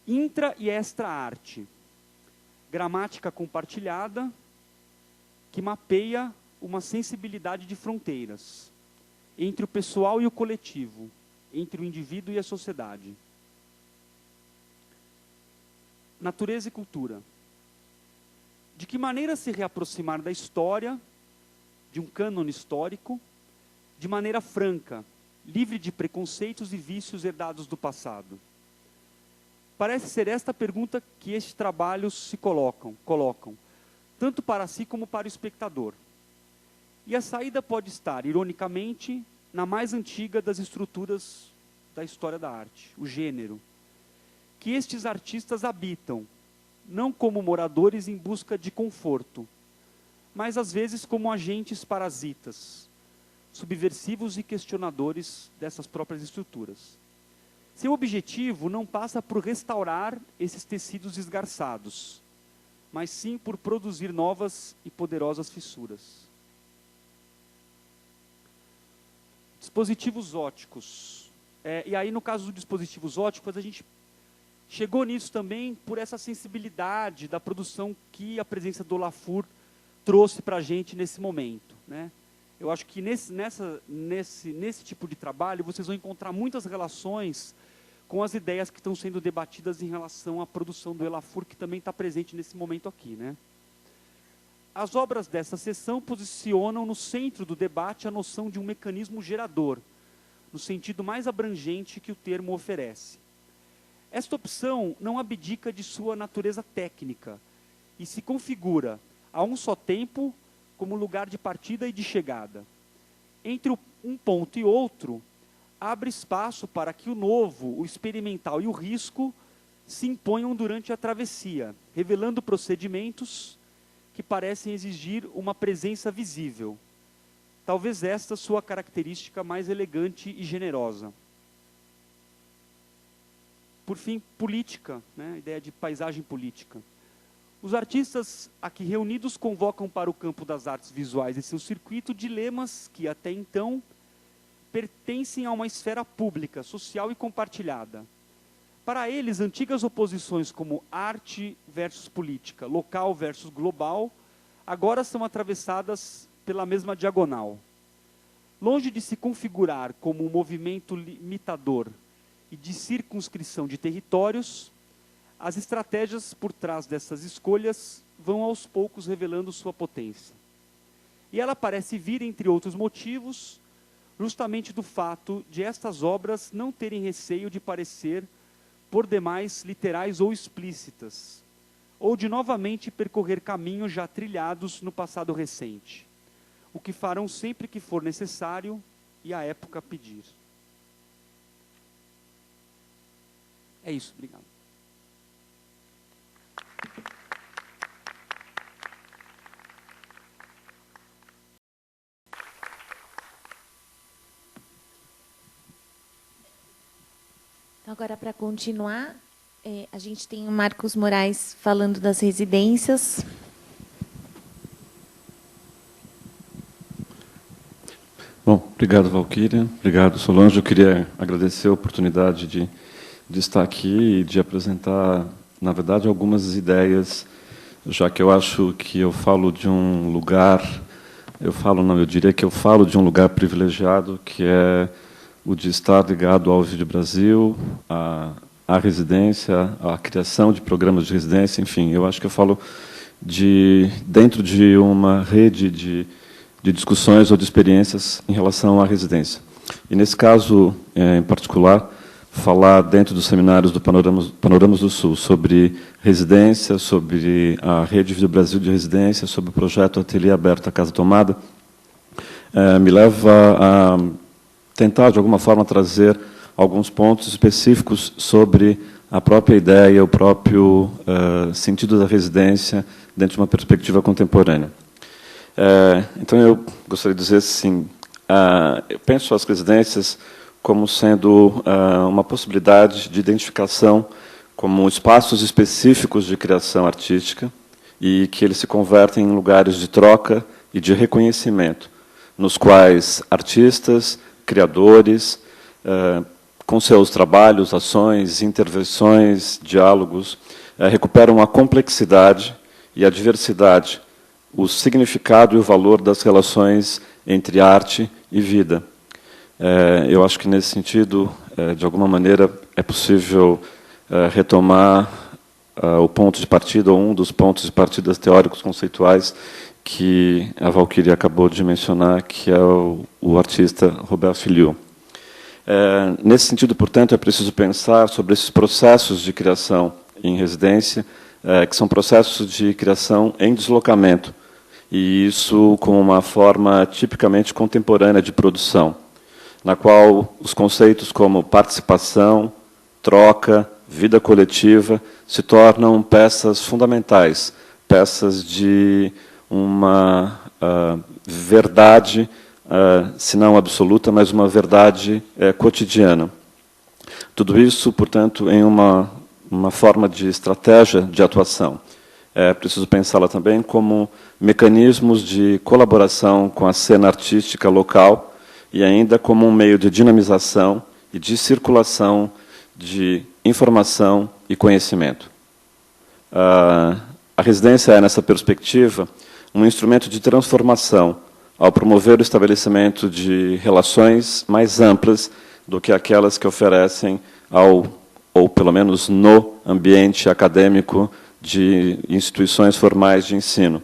Intra e extra-arte. Gramática compartilhada, que mapeia uma sensibilidade de fronteiras entre o pessoal e o coletivo, entre o indivíduo e a sociedade. Natureza e cultura. De que maneira se reaproximar da história, de um cânone histórico, de maneira franca, livre de preconceitos e vícios herdados do passado? Parece ser esta a pergunta que estes trabalhos se colocam, tanto para si como para o espectador. E a saída pode estar, ironicamente, na mais antiga das estruturas da história da arte, o gênero, que estes artistas habitam, não como moradores em busca de conforto, mas às vezes como agentes parasitas, subversivos e questionadores dessas próprias estruturas. Seu objetivo não passa por restaurar esses tecidos esgarçados, mas sim por produzir novas e poderosas fissuras. Dispositivos óticos. E aí, no caso dos dispositivos óticos, a gente chegou nisso também por essa sensibilidade da produção que a presença do Olafur trouxe para a gente nesse momento, né? Eu acho que nesse tipo de trabalho vocês vão encontrar muitas relações com as ideias que estão sendo debatidas em relação à produção do Olafur, que também está presente nesse momento aqui, né? As obras dessa sessão posicionam no centro do debate a noção de um mecanismo gerador, no sentido mais abrangente que o termo oferece. Esta opção não abdica de sua natureza técnica e se configura a um só tempo como lugar de partida e de chegada. Entre um ponto e outro, abre espaço para que o novo, o experimental e o risco se imponham durante a travessia, revelando procedimentos que parecem exigir uma presença visível. Talvez esta sua característica mais elegante e generosa. Por fim, política, né? A ideia de paisagem política. Os artistas aqui reunidos convocam para o campo das artes visuais e seu circuito dilemas que, até então, pertencem a uma esfera pública, social e compartilhada. Para eles, antigas oposições como arte versus política, local versus global, agora são atravessadas pela mesma diagonal. Longe de se configurar como um movimento limitador e de circunscrição de territórios, as estratégias por trás dessas escolhas vão aos poucos revelando sua potência. E ela parece vir, entre outros motivos, justamente do fato de estas obras não terem receio de parecer por demais literais ou explícitas, ou de novamente percorrer caminhos já trilhados no passado recente, o que farão sempre que for necessário e a época pedir. É isso, obrigado. Então, agora, para continuar, a gente tem o Marcos Moraes falando das residências. Bom, obrigado, Valquíria. Obrigado, Solange. Eu queria agradecer a oportunidade de estar aqui e de apresentar, na verdade, algumas ideias, já que eu acho que eu falo de um lugar, eu diria que eu falo de um lugar privilegiado, que é o de estar ligado ao Vídeo Brasil, à residência, à criação de programas de residência, enfim, eu acho que eu falo dentro de uma rede de discussões ou de experiências em relação à residência. E, nesse caso, em particular, falar dentro dos seminários do Panoramas do Sul sobre residência, sobre a Rede Vídeo Brasil de residência, sobre o projeto Ateliê Aberto, a Casa Tomada, me leva a tentar, de alguma forma, trazer alguns pontos específicos sobre a própria ideia, o próprio sentido da residência dentro de uma perspectiva contemporânea. Então, eu gostaria de dizer assim, eu penso as residências como sendo uma possibilidade de identificação como espaços específicos de criação artística e que eles se convertem em lugares de troca e de reconhecimento, nos quais artistas, criadores, com seus trabalhos, ações, intervenções, diálogos, recuperam a complexidade e a diversidade, o significado e o valor das relações entre arte e vida. Eu acho que, nesse sentido, de alguma maneira, é possível retomar o ponto de partida, ou um dos pontos de partida teóricos conceituais que a Valquíria acabou de mencionar, que é o artista Robert Filliou. Nesse sentido, portanto, é preciso pensar sobre esses processos de criação em residência, que são processos de criação em deslocamento, e isso com uma forma tipicamente contemporânea de produção, na qual os conceitos como participação, troca, vida coletiva se tornam peças fundamentais, peças de uma verdade, se não absoluta, mas uma verdade cotidiana. Tudo isso, portanto, em uma forma de estratégia de atuação. É preciso pensá-la também como mecanismos de colaboração com a cena artística local e ainda como um meio de dinamização e de circulação de informação e conhecimento. A residência é, nessa perspectiva, um instrumento de transformação ao promover o estabelecimento de relações mais amplas do que aquelas que oferecem ou pelo menos no ambiente acadêmico de instituições formais de ensino.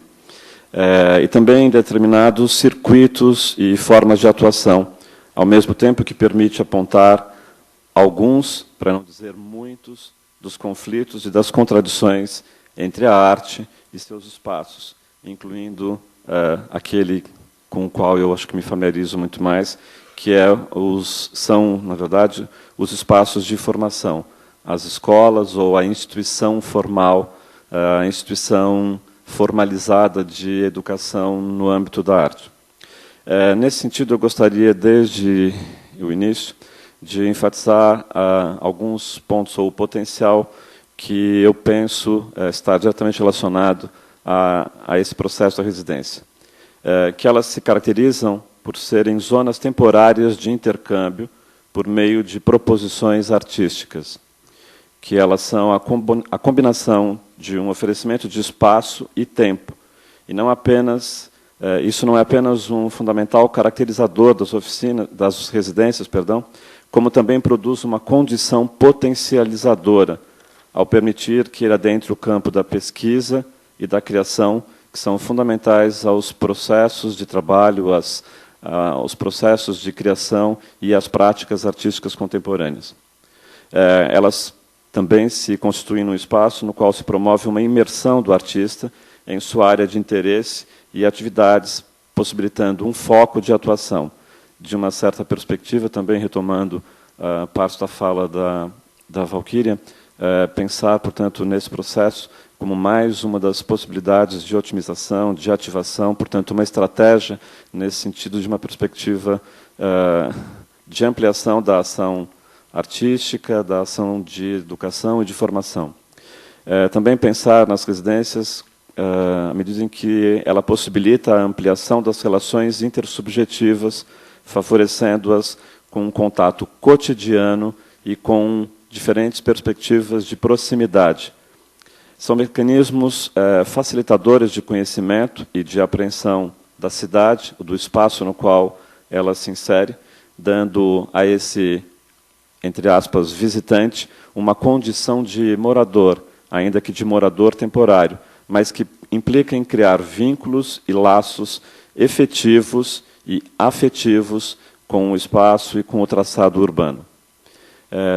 E também determinados circuitos e formas de atuação, ao mesmo tempo que permite apontar alguns, para não dizer muitos, dos conflitos e das contradições entre a arte e seus espaços, incluindo aquele com o qual eu acho que me familiarizo muito mais, que são, na verdade, os espaços de formação, as escolas ou a instituição formal, a instituição formalizada de educação no âmbito da arte. Nesse sentido, eu gostaria, desde o início, de enfatizar alguns pontos ou o potencial que eu penso estar diretamente relacionado a esse processo da residência. Que elas se caracterizam por serem zonas temporárias de intercâmbio por meio de proposições artísticas, que elas são a combinação de um oferecimento de espaço e tempo, e não apenas isso não é apenas um fundamental caracterizador das residências, como também produz uma condição potencializadora, ao permitir que ele adentre o campo da pesquisa e da criação, que são fundamentais aos processos de trabalho, aos processos de criação e às práticas artísticas contemporâneas. Elas também se constituem num espaço no qual se promove uma imersão do artista em sua área de interesse e atividades, possibilitando um foco de atuação. De uma certa perspectiva, também retomando parte da fala da Valquíria, pensar, portanto, nesse processo como mais uma das possibilidades de otimização, de ativação, portanto, uma estratégia nesse sentido de uma perspectiva de ampliação da ação artística, da ação de educação e de formação. Também pensar nas residências à medida em que ela possibilita a ampliação das relações intersubjetivas, favorecendo-as com um contato cotidiano e com diferentes perspectivas de proximidade. São mecanismos facilitadores de conhecimento e de apreensão da cidade, do espaço no qual ela se insere, dando a esse, entre aspas, visitante, uma condição de morador, ainda que de morador temporário, mas que implica em criar vínculos e laços efetivos e afetivos com o espaço e com o traçado urbano.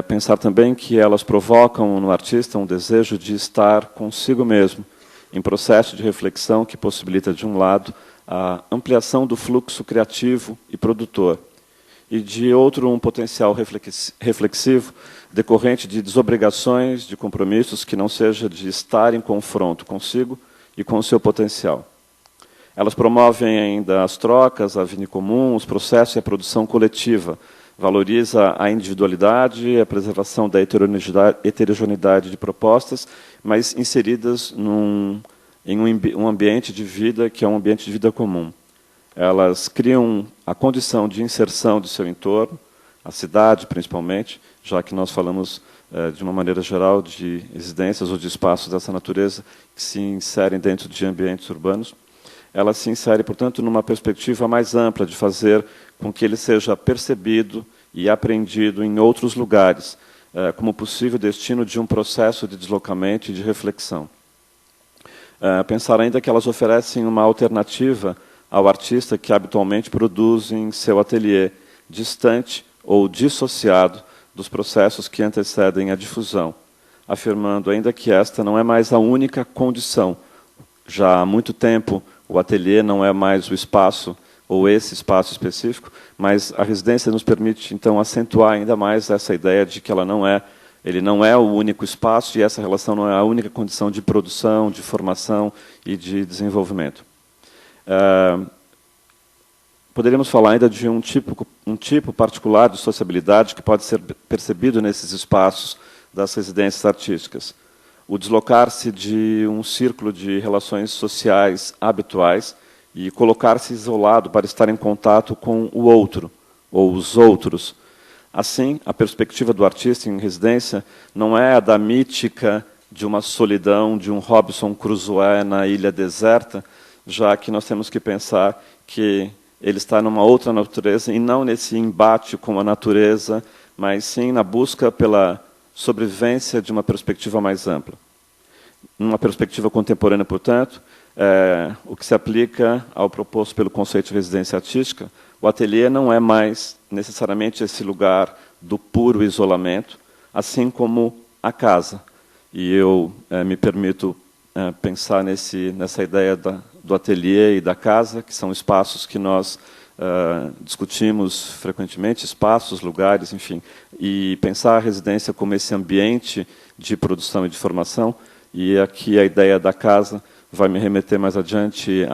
Pensar também que elas provocam no artista um desejo de estar consigo mesmo, em processo de reflexão que possibilita, de um lado, a ampliação do fluxo criativo e produtor, e, de outro, um potencial reflexivo decorrente de desobrigações, de compromissos que não seja de estar em confronto consigo e com o seu potencial. Elas promovem ainda as trocas, a vida em comum, os processos e a produção coletiva, valoriza a individualidade, a preservação da heterogeneidade de propostas, mas inseridas em um ambiente de vida que é um ambiente de vida comum. Elas criam a condição de inserção do seu entorno, a cidade principalmente, já que nós falamos de uma maneira geral de residências ou de espaços dessa natureza que se inserem dentro de ambientes urbanos. Ela se insere, portanto, numa perspectiva mais ampla de fazer com que ele seja percebido e apreendido em outros lugares, como possível destino de um processo de deslocamento e de reflexão. Pensar ainda que elas oferecem uma alternativa ao artista que habitualmente produz em seu ateliê, distante ou dissociado dos processos que antecedem a difusão, afirmando ainda que esta não é mais a única condição. Já há muito tempo, o ateliê não é mais o espaço, ou esse espaço específico, mas a residência nos permite, então, acentuar ainda mais essa ideia de que ele não é o único espaço e essa relação não é a única condição de produção, de formação e de desenvolvimento. Poderíamos falar ainda de um tipo particular de sociabilidade que pode ser percebido nesses espaços das residências artísticas. O deslocar-se de um círculo de relações sociais habituais e colocar-se isolado para estar em contato com o outro, ou os outros. Assim, a perspectiva do artista em residência não é a da mítica de uma solidão, de um Robinson Crusoe na ilha deserta, já que nós temos que pensar que ele está numa outra natureza, e não nesse embate com a natureza, mas sim na busca pela sobrevivência de uma perspectiva mais ampla. Numa perspectiva contemporânea, portanto, o que se aplica ao proposto pelo conceito de residência artística, o ateliê não é mais necessariamente esse lugar do puro isolamento, assim como a casa. E eu me permito pensar nessa ideia do ateliê e da casa, que são espaços que nós discutimos frequentemente, espaços, lugares, enfim, e pensar a residência como esse ambiente de produção e de formação, e aqui a ideia da casa vai me remeter mais adiante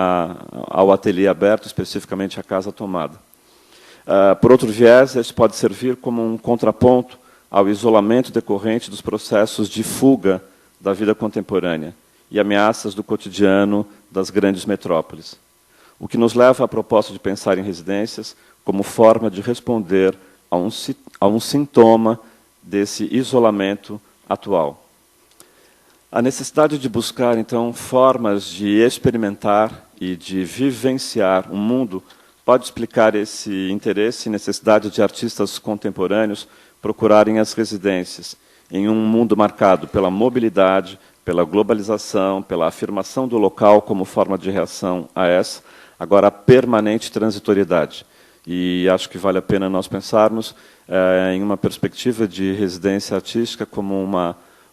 ao ateliê aberto, especificamente à casa tomada. Por outro viés, isso pode servir como um contraponto ao isolamento decorrente dos processos de fuga da vida contemporânea e ameaças do cotidiano das grandes metrópoles. O que nos leva à proposta de pensar em residências como forma de responder a um sintoma desse isolamento atual. A necessidade de buscar, então, formas de experimentar e de vivenciar o mundo pode explicar esse interesse e necessidade de artistas contemporâneos procurarem as residências em um mundo marcado pela mobilidade, pela globalização, pela afirmação do local como forma de reação a essa, agora, permanente transitoriedade. E acho que vale a pena nós pensarmos em uma perspectiva de residência artística como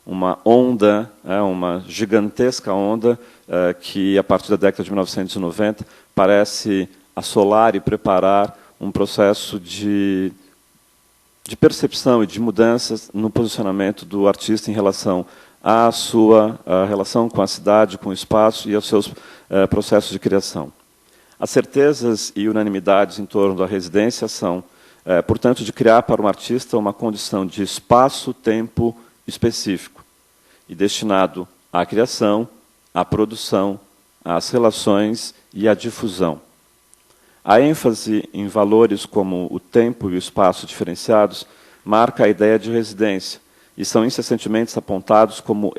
uma onda, uma gigantesca onda, que, a partir da década de 1990, parece assolar e preparar um processo de percepção e de mudanças no posicionamento do artista em relação à sua relação com a cidade, com o espaço e aos seus processos de criação. As certezas e unanimidades em torno da residência são, portanto, de criar para um artista uma condição de espaço-tempo específico e destinado à criação, à produção, às relações e à difusão. A ênfase em valores como o tempo e o espaço diferenciados marca a ideia de residência e são incessantemente apontados como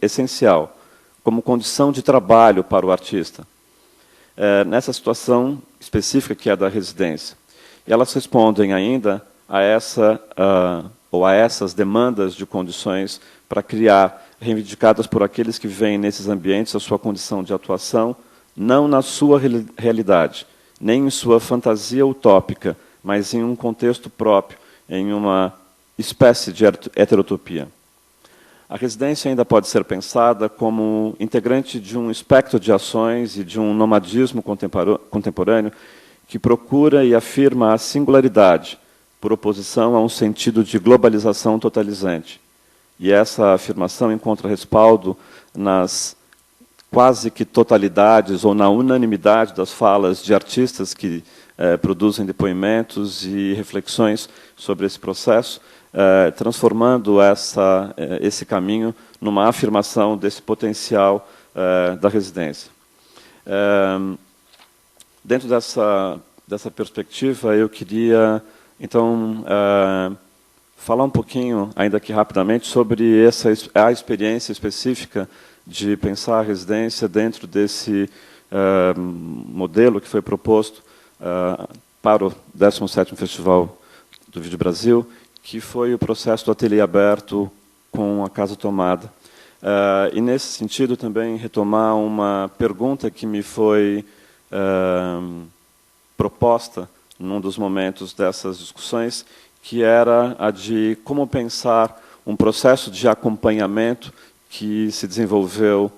essencial, como condição de trabalho para o artista, nessa situação específica que é a da residência. E elas respondem ainda a essas demandas de condições para criar, reivindicadas por aqueles que veem nesses ambientes a sua condição de atuação, não na sua realidade, nem em sua fantasia utópica, mas em um contexto próprio, em uma espécie de heterotopia. A residência ainda pode ser pensada como integrante de um espectro de ações e de um nomadismo contemporâneo que procura e afirma a singularidade, por oposição a um sentido de globalização totalizante. E essa afirmação encontra respaldo nas quase que totalidades ou na unanimidade das falas de artistas que produzem depoimentos e reflexões sobre esse processo, transformando esse caminho numa afirmação desse potencial da residência. Dentro dessa perspectiva, eu queria, então, falar um pouquinho, ainda que rapidamente, sobre a experiência específica de pensar a residência dentro desse modelo que foi proposto para o 17º Festival do Vídeo Brasil, que foi o processo do ateliê aberto com a casa tomada. E, nesse sentido, também retomar uma pergunta que me foi proposta num dos momentos dessas discussões, que era a de como pensar um processo de acompanhamento que se desenvolveu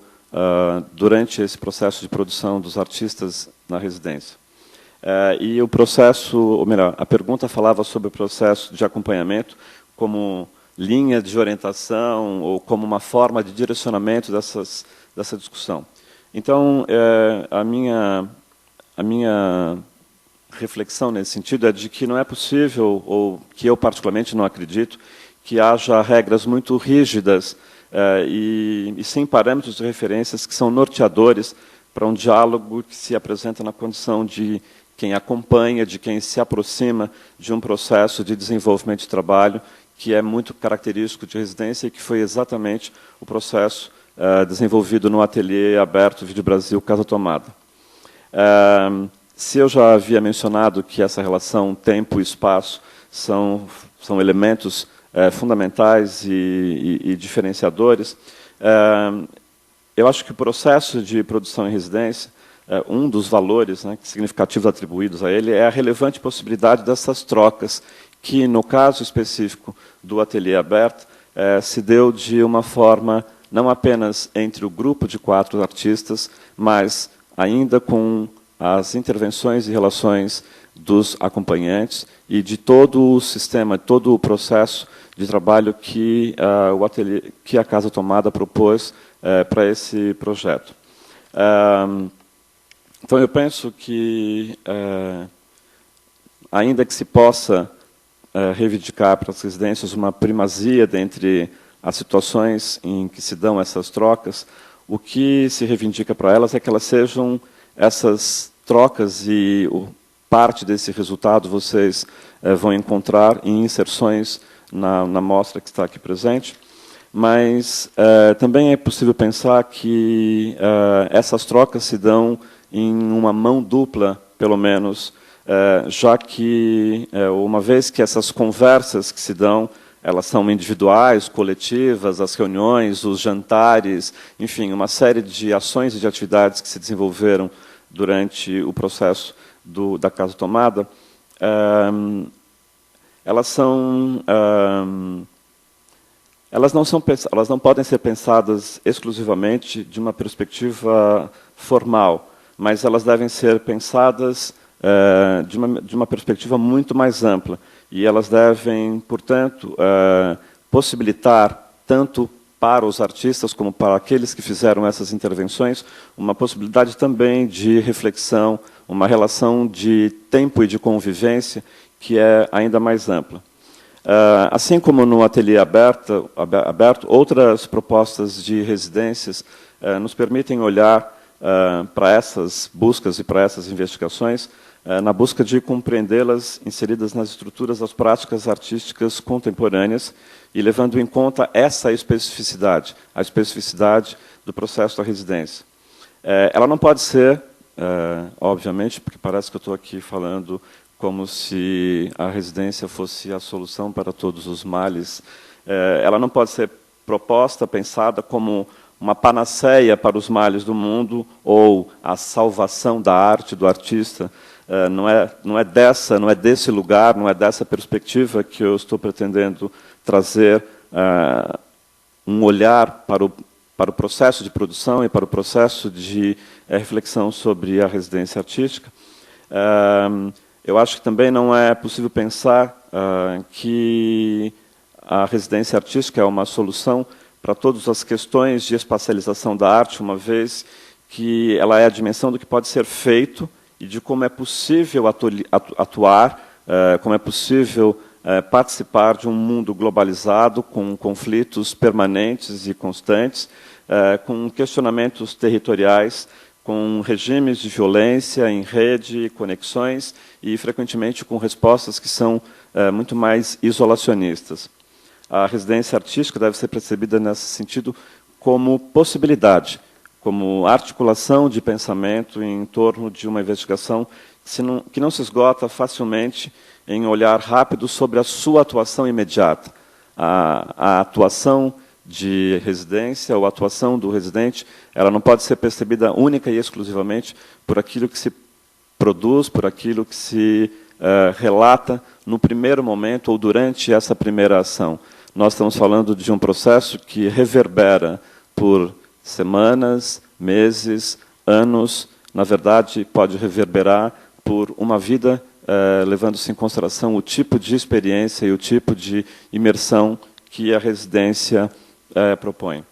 durante esse processo de produção dos artistas na residência. E o processo, ou melhor, a pergunta falava sobre o processo de acompanhamento como linha de orientação ou como uma forma de direcionamento dessa discussão. Então, a minha reflexão nesse sentido é de que não é possível, ou que eu particularmente não acredito, que haja regras muito rígidas e sem parâmetros de referências que são norteadores para um diálogo que se apresenta na condição de quem acompanha, de quem se aproxima de um processo de desenvolvimento de trabalho que é muito característico de residência e que foi exatamente o processo desenvolvido no ateliê aberto Vídeo Brasil Casa Tomada. Se eu já havia mencionado que essa relação tempo e espaço são elementos fundamentais e diferenciadores, eu acho que o processo de produção em residência, um dos valores significativos atribuídos a ele é a relevante possibilidade dessas trocas, que, no caso específico do ateliê aberto, se deu de uma forma não apenas entre o grupo de 4 artistas, mas ainda com as intervenções e relações dos acompanhantes e de todo o sistema, todo o processo de trabalho que a Casa Tomada propôs para esse projeto. Então, eu penso que, ainda que se possa reivindicar para as residências uma primazia dentre as situações em que se dão essas trocas, o que se reivindica para elas é que elas sejam essas trocas e parte desse resultado vocês vão encontrar em inserções na mostra que está aqui presente, mas também é possível pensar que essas trocas se dão em uma mão dupla, pelo menos, já que, uma vez que essas conversas que se dão, elas são individuais, coletivas, as reuniões, os jantares, enfim, uma série de ações e de atividades que se desenvolveram durante o processo da Casa Tomada, elas não podem ser pensadas exclusivamente de uma perspectiva formal, mas elas devem ser pensadas de uma perspectiva muito mais ampla. E elas devem, portanto, possibilitar, tanto para os artistas como para aqueles que fizeram essas intervenções, uma possibilidade também de reflexão, uma relação de tempo e de convivência que é ainda mais ampla. Assim como no Ateliê Aberto, outras propostas de residências nos permitem olhar para essas buscas e para essas investigações na busca de compreendê-las inseridas nas estruturas das práticas artísticas contemporâneas e levando em conta essa especificidade, a especificidade do processo da residência. Ela não pode ser, obviamente, porque parece que eu estou aqui falando como se a residência fosse a solução para todos os males, ela não pode ser proposta, pensada como uma panaceia para os males do mundo ou a salvação da arte, do artista. Não é desse lugar, não é dessa perspectiva que eu estou pretendendo trazer um olhar para o processo de produção e para o processo de reflexão sobre a residência artística. Eu acho que também não é possível pensar que a residência artística é uma solução para todas as questões de espacialização da arte, uma vez que ela é a dimensão do que pode ser feito e de como é possível atuar, como é possível participar de um mundo globalizado, com conflitos permanentes e constantes, com questionamentos territoriais, com regimes de violência em rede, conexões, e, frequentemente, com respostas que são muito mais isolacionistas. A residência artística deve ser percebida, nesse sentido, como possibilidade, como articulação de pensamento em torno de uma investigação que não se esgota facilmente em olhar rápido sobre a sua atuação imediata. A atuação de residência ou a atuação do residente, ela não pode ser percebida única e exclusivamente por aquilo que se produz, por aquilo que se relata no primeiro momento ou durante essa primeira ação. Nós estamos falando de um processo que reverbera por semanas, meses, anos, na verdade, pode reverberar por uma vida, levando-se em consideração o tipo de experiência e o tipo de imersão que a residência propõe.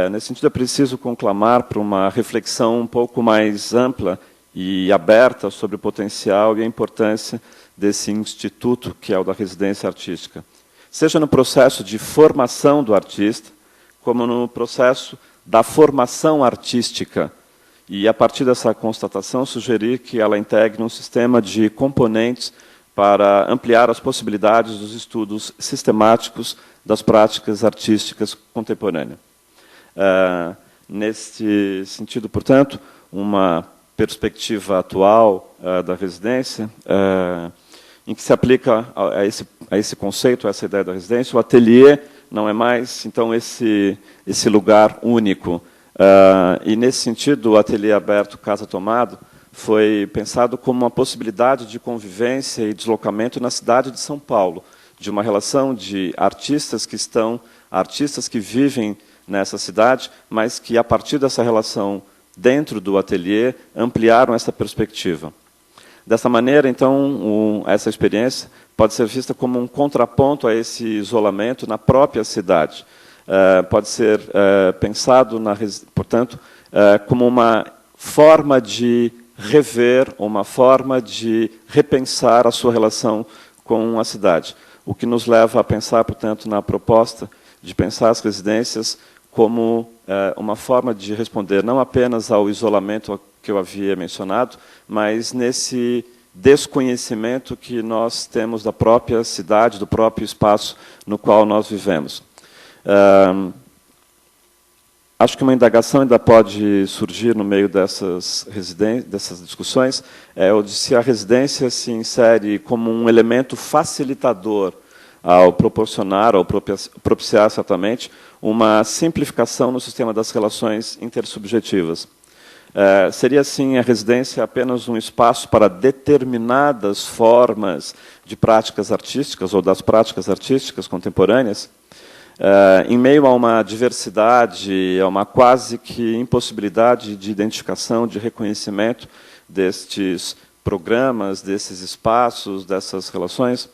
Nesse sentido, é preciso conclamar para uma reflexão um pouco mais ampla e aberta sobre o potencial e a importância desse instituto, que é o da residência artística. Seja no processo de formação do artista, como no processo da formação artística, e, a partir dessa constatação, sugerir que ela integre um sistema de componentes para ampliar as possibilidades dos estudos sistemáticos das práticas artísticas contemporâneas. Nesse sentido, portanto, uma perspectiva atual da residência, em que se aplica a esse conceito, a essa ideia da residência, o ateliê não é mais, então, esse lugar único. E, nesse sentido, o Ateliê Aberto Casa Tomada foi pensado como uma possibilidade de convivência e deslocamento na cidade de São Paulo, de uma relação de artistas que vivem nessa cidade, mas que, a partir dessa relação dentro do ateliê, ampliaram essa perspectiva. Dessa maneira, então, essa experiência pode ser vista como um contraponto a esse isolamento na própria cidade. Pode ser pensado, portanto, como uma forma de rever, uma forma de repensar a sua relação com a cidade. O que nos leva a pensar, portanto, na proposta de pensar as residências como uma forma de responder não apenas ao isolamento que eu havia mencionado, mas nesse desconhecimento que nós temos da própria cidade, do próprio espaço no qual nós vivemos. Acho que uma indagação ainda pode surgir no meio dessas discussões, o de se a residência se insere como um elemento facilitador ao proporcionar, ao propiciar, certamente, uma simplificação no sistema das relações intersubjetivas. Seria, assim, a residência apenas um espaço para determinadas formas de práticas artísticas ou das práticas artísticas contemporâneas, em meio a uma diversidade, a uma quase que impossibilidade de identificação, de reconhecimento destes programas, desses espaços, dessas relações.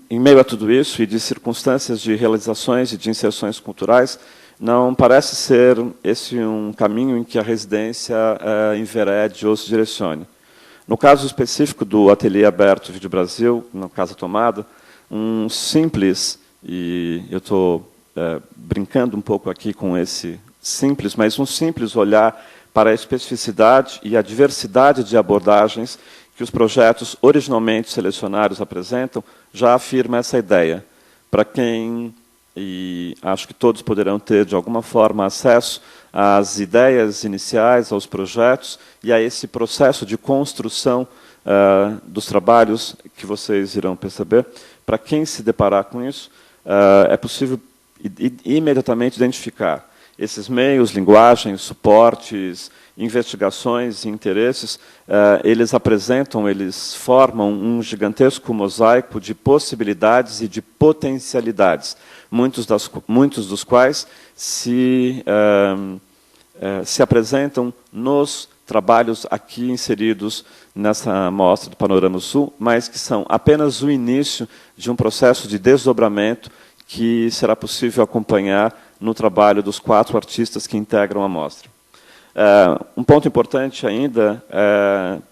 Em meio a tudo isso e de circunstâncias de realizações e de inserções culturais, não parece ser esse um caminho em que a residência enverede ou se direcione. No caso específico do Ateliê Aberto Vídeo Brasil, na Casa Tomada, um simples, e eu estou brincando um pouco aqui com esse simples, mas um simples olhar para a especificidade e a diversidade de abordagens que os projetos originalmente selecionados apresentam, já afirma essa ideia. Para quem, e acho que todos poderão ter, de alguma forma, acesso às ideias iniciais, aos projetos, e a esse processo de construção dos trabalhos que vocês irão perceber, para quem se deparar com isso, é possível imediatamente identificar esses meios, linguagens, suportes, investigações e interesses. Eles apresentam, eles formam um gigantesco mosaico de possibilidades e de potencialidades, muitos dos quais se apresentam nos trabalhos aqui inseridos nessa mostra do Panorama Sul, mas que são apenas o início de um processo de desdobramento que será possível acompanhar no trabalho dos 4 artistas que integram a mostra. Um ponto importante ainda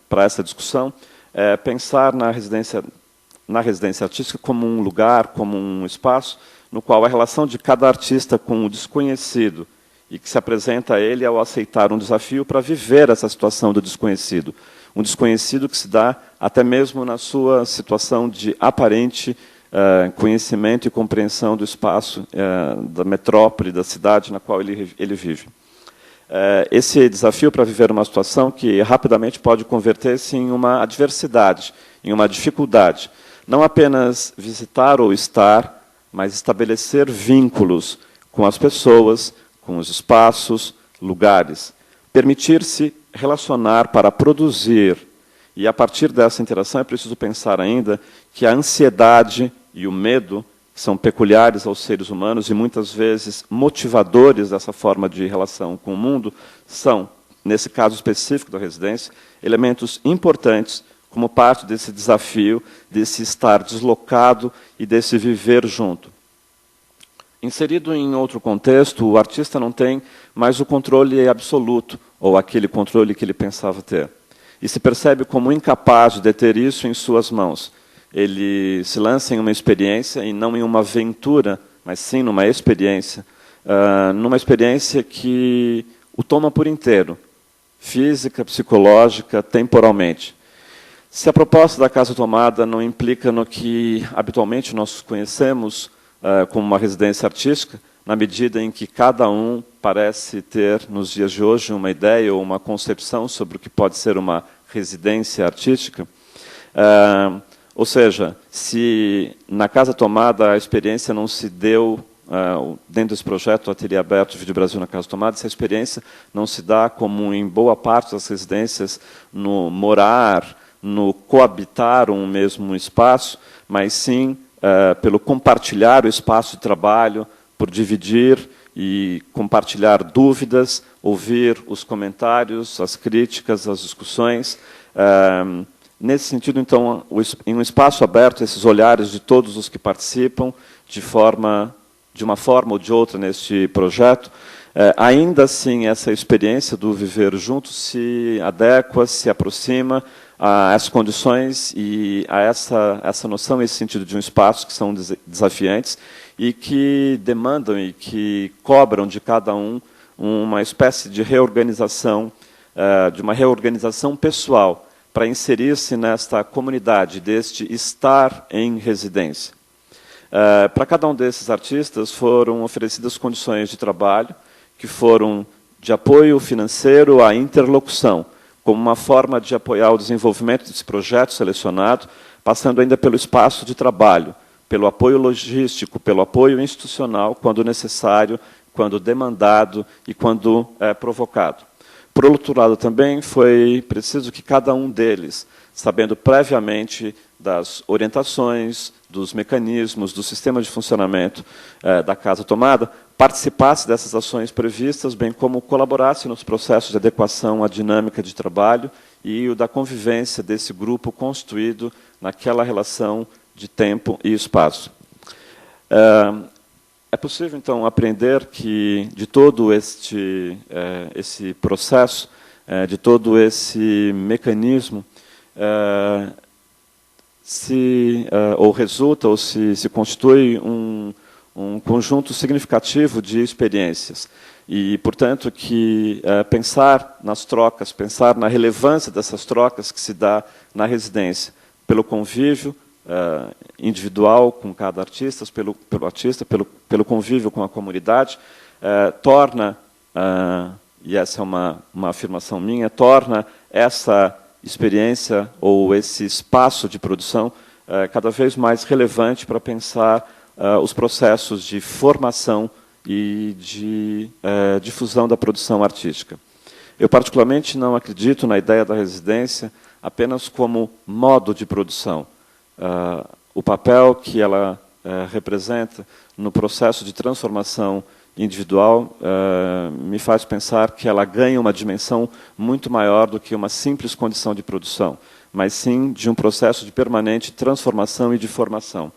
para essa discussão é pensar na residência artística como um lugar, como um espaço, no qual a relação de cada artista com o desconhecido e que se apresenta a ele ao aceitar um desafio para viver essa situação do desconhecido. Um desconhecido que se dá até mesmo na sua situação de aparente conhecimento e compreensão do espaço, da metrópole, da cidade na qual ele vive. Esse desafio para viver uma situação que rapidamente pode converter-se em uma adversidade, em uma dificuldade. Não apenas visitar ou estar, mas estabelecer vínculos com as pessoas, com os espaços, lugares. Permitir-se relacionar para produzir. E, a partir dessa interação, é preciso pensar ainda que a ansiedade e o medo, que são peculiares aos seres humanos e, muitas vezes, motivadores dessa forma de relação com o mundo, são, nesse caso específico da residência, elementos importantes como parte desse desafio, desse estar deslocado e desse viver junto. Inserido em outro contexto, o artista não tem mais o controle absoluto, ou aquele controle que ele pensava ter. E se percebe como incapaz de deter isso em suas mãos. Ele se lança em uma experiência, e não em uma aventura, mas sim numa experiência que o toma por inteiro, física, psicológica, temporalmente. Se a proposta da Casa Tomada não implica no que habitualmente nós conhecemos como uma residência artística, na medida em que cada um parece ter, nos dias de hoje, uma ideia ou uma concepção sobre o que pode ser uma residência artística. Ou seja, se na Casa Tomada a experiência não se deu, dentro desse projeto Ateliê Aberto Vídeo Brasil na Casa Tomada, essa experiência não se dá como em boa parte das residências, no morar, no coabitar um mesmo espaço, mas sim pelo compartilhar o espaço de trabalho, por dividir e compartilhar dúvidas, ouvir os comentários, as críticas, as discussões. Nesse sentido, então, em um espaço aberto, esses olhares de todos os que participam, de uma forma ou de outra neste projeto, ainda assim essa experiência do viver junto se adequa, se aproxima a essas condições e a essa noção, esse sentido de um espaço que são desafiantes e que demandam e que cobram de cada um uma espécie de reorganização, de uma reorganização pessoal, para inserir-se nesta comunidade, deste estar em residência. Para cada um desses artistas foram oferecidas condições de trabalho que foram de apoio financeiro à interlocução, como uma forma de apoiar o desenvolvimento desse projeto selecionado, passando ainda pelo espaço de trabalho, pelo apoio logístico, pelo apoio institucional, quando necessário, quando demandado e quando provocado. Por outro lado, também foi preciso que cada um deles, sabendo previamente das orientações, dos mecanismos, do sistema de funcionamento da Casa Tomada, participasse dessas ações previstas, bem como colaborasse nos processos de adequação à dinâmica de trabalho e o da convivência desse grupo constituído naquela relação de tempo e espaço. É possível, então, aprender que, de todo esse processo, de todo esse mecanismo, ou resulta, ou se constitui um conjunto significativo de experiências. E, portanto, que pensar nas trocas, pensar na relevância dessas trocas que se dá na residência, pelo convívio individual com cada artista, pelo convívio com a comunidade, torna, e essa é uma afirmação minha, torna essa experiência ou esse espaço de produção cada vez mais relevante para pensar os processos de formação e de difusão da produção artística. Eu, particularmente, não acredito na ideia da residência apenas como modo de produção. O papel que ela representa no processo de transformação individual me faz pensar que ela ganha uma dimensão muito maior do que uma simples condição de produção, mas sim de um processo de permanente transformação e de formação.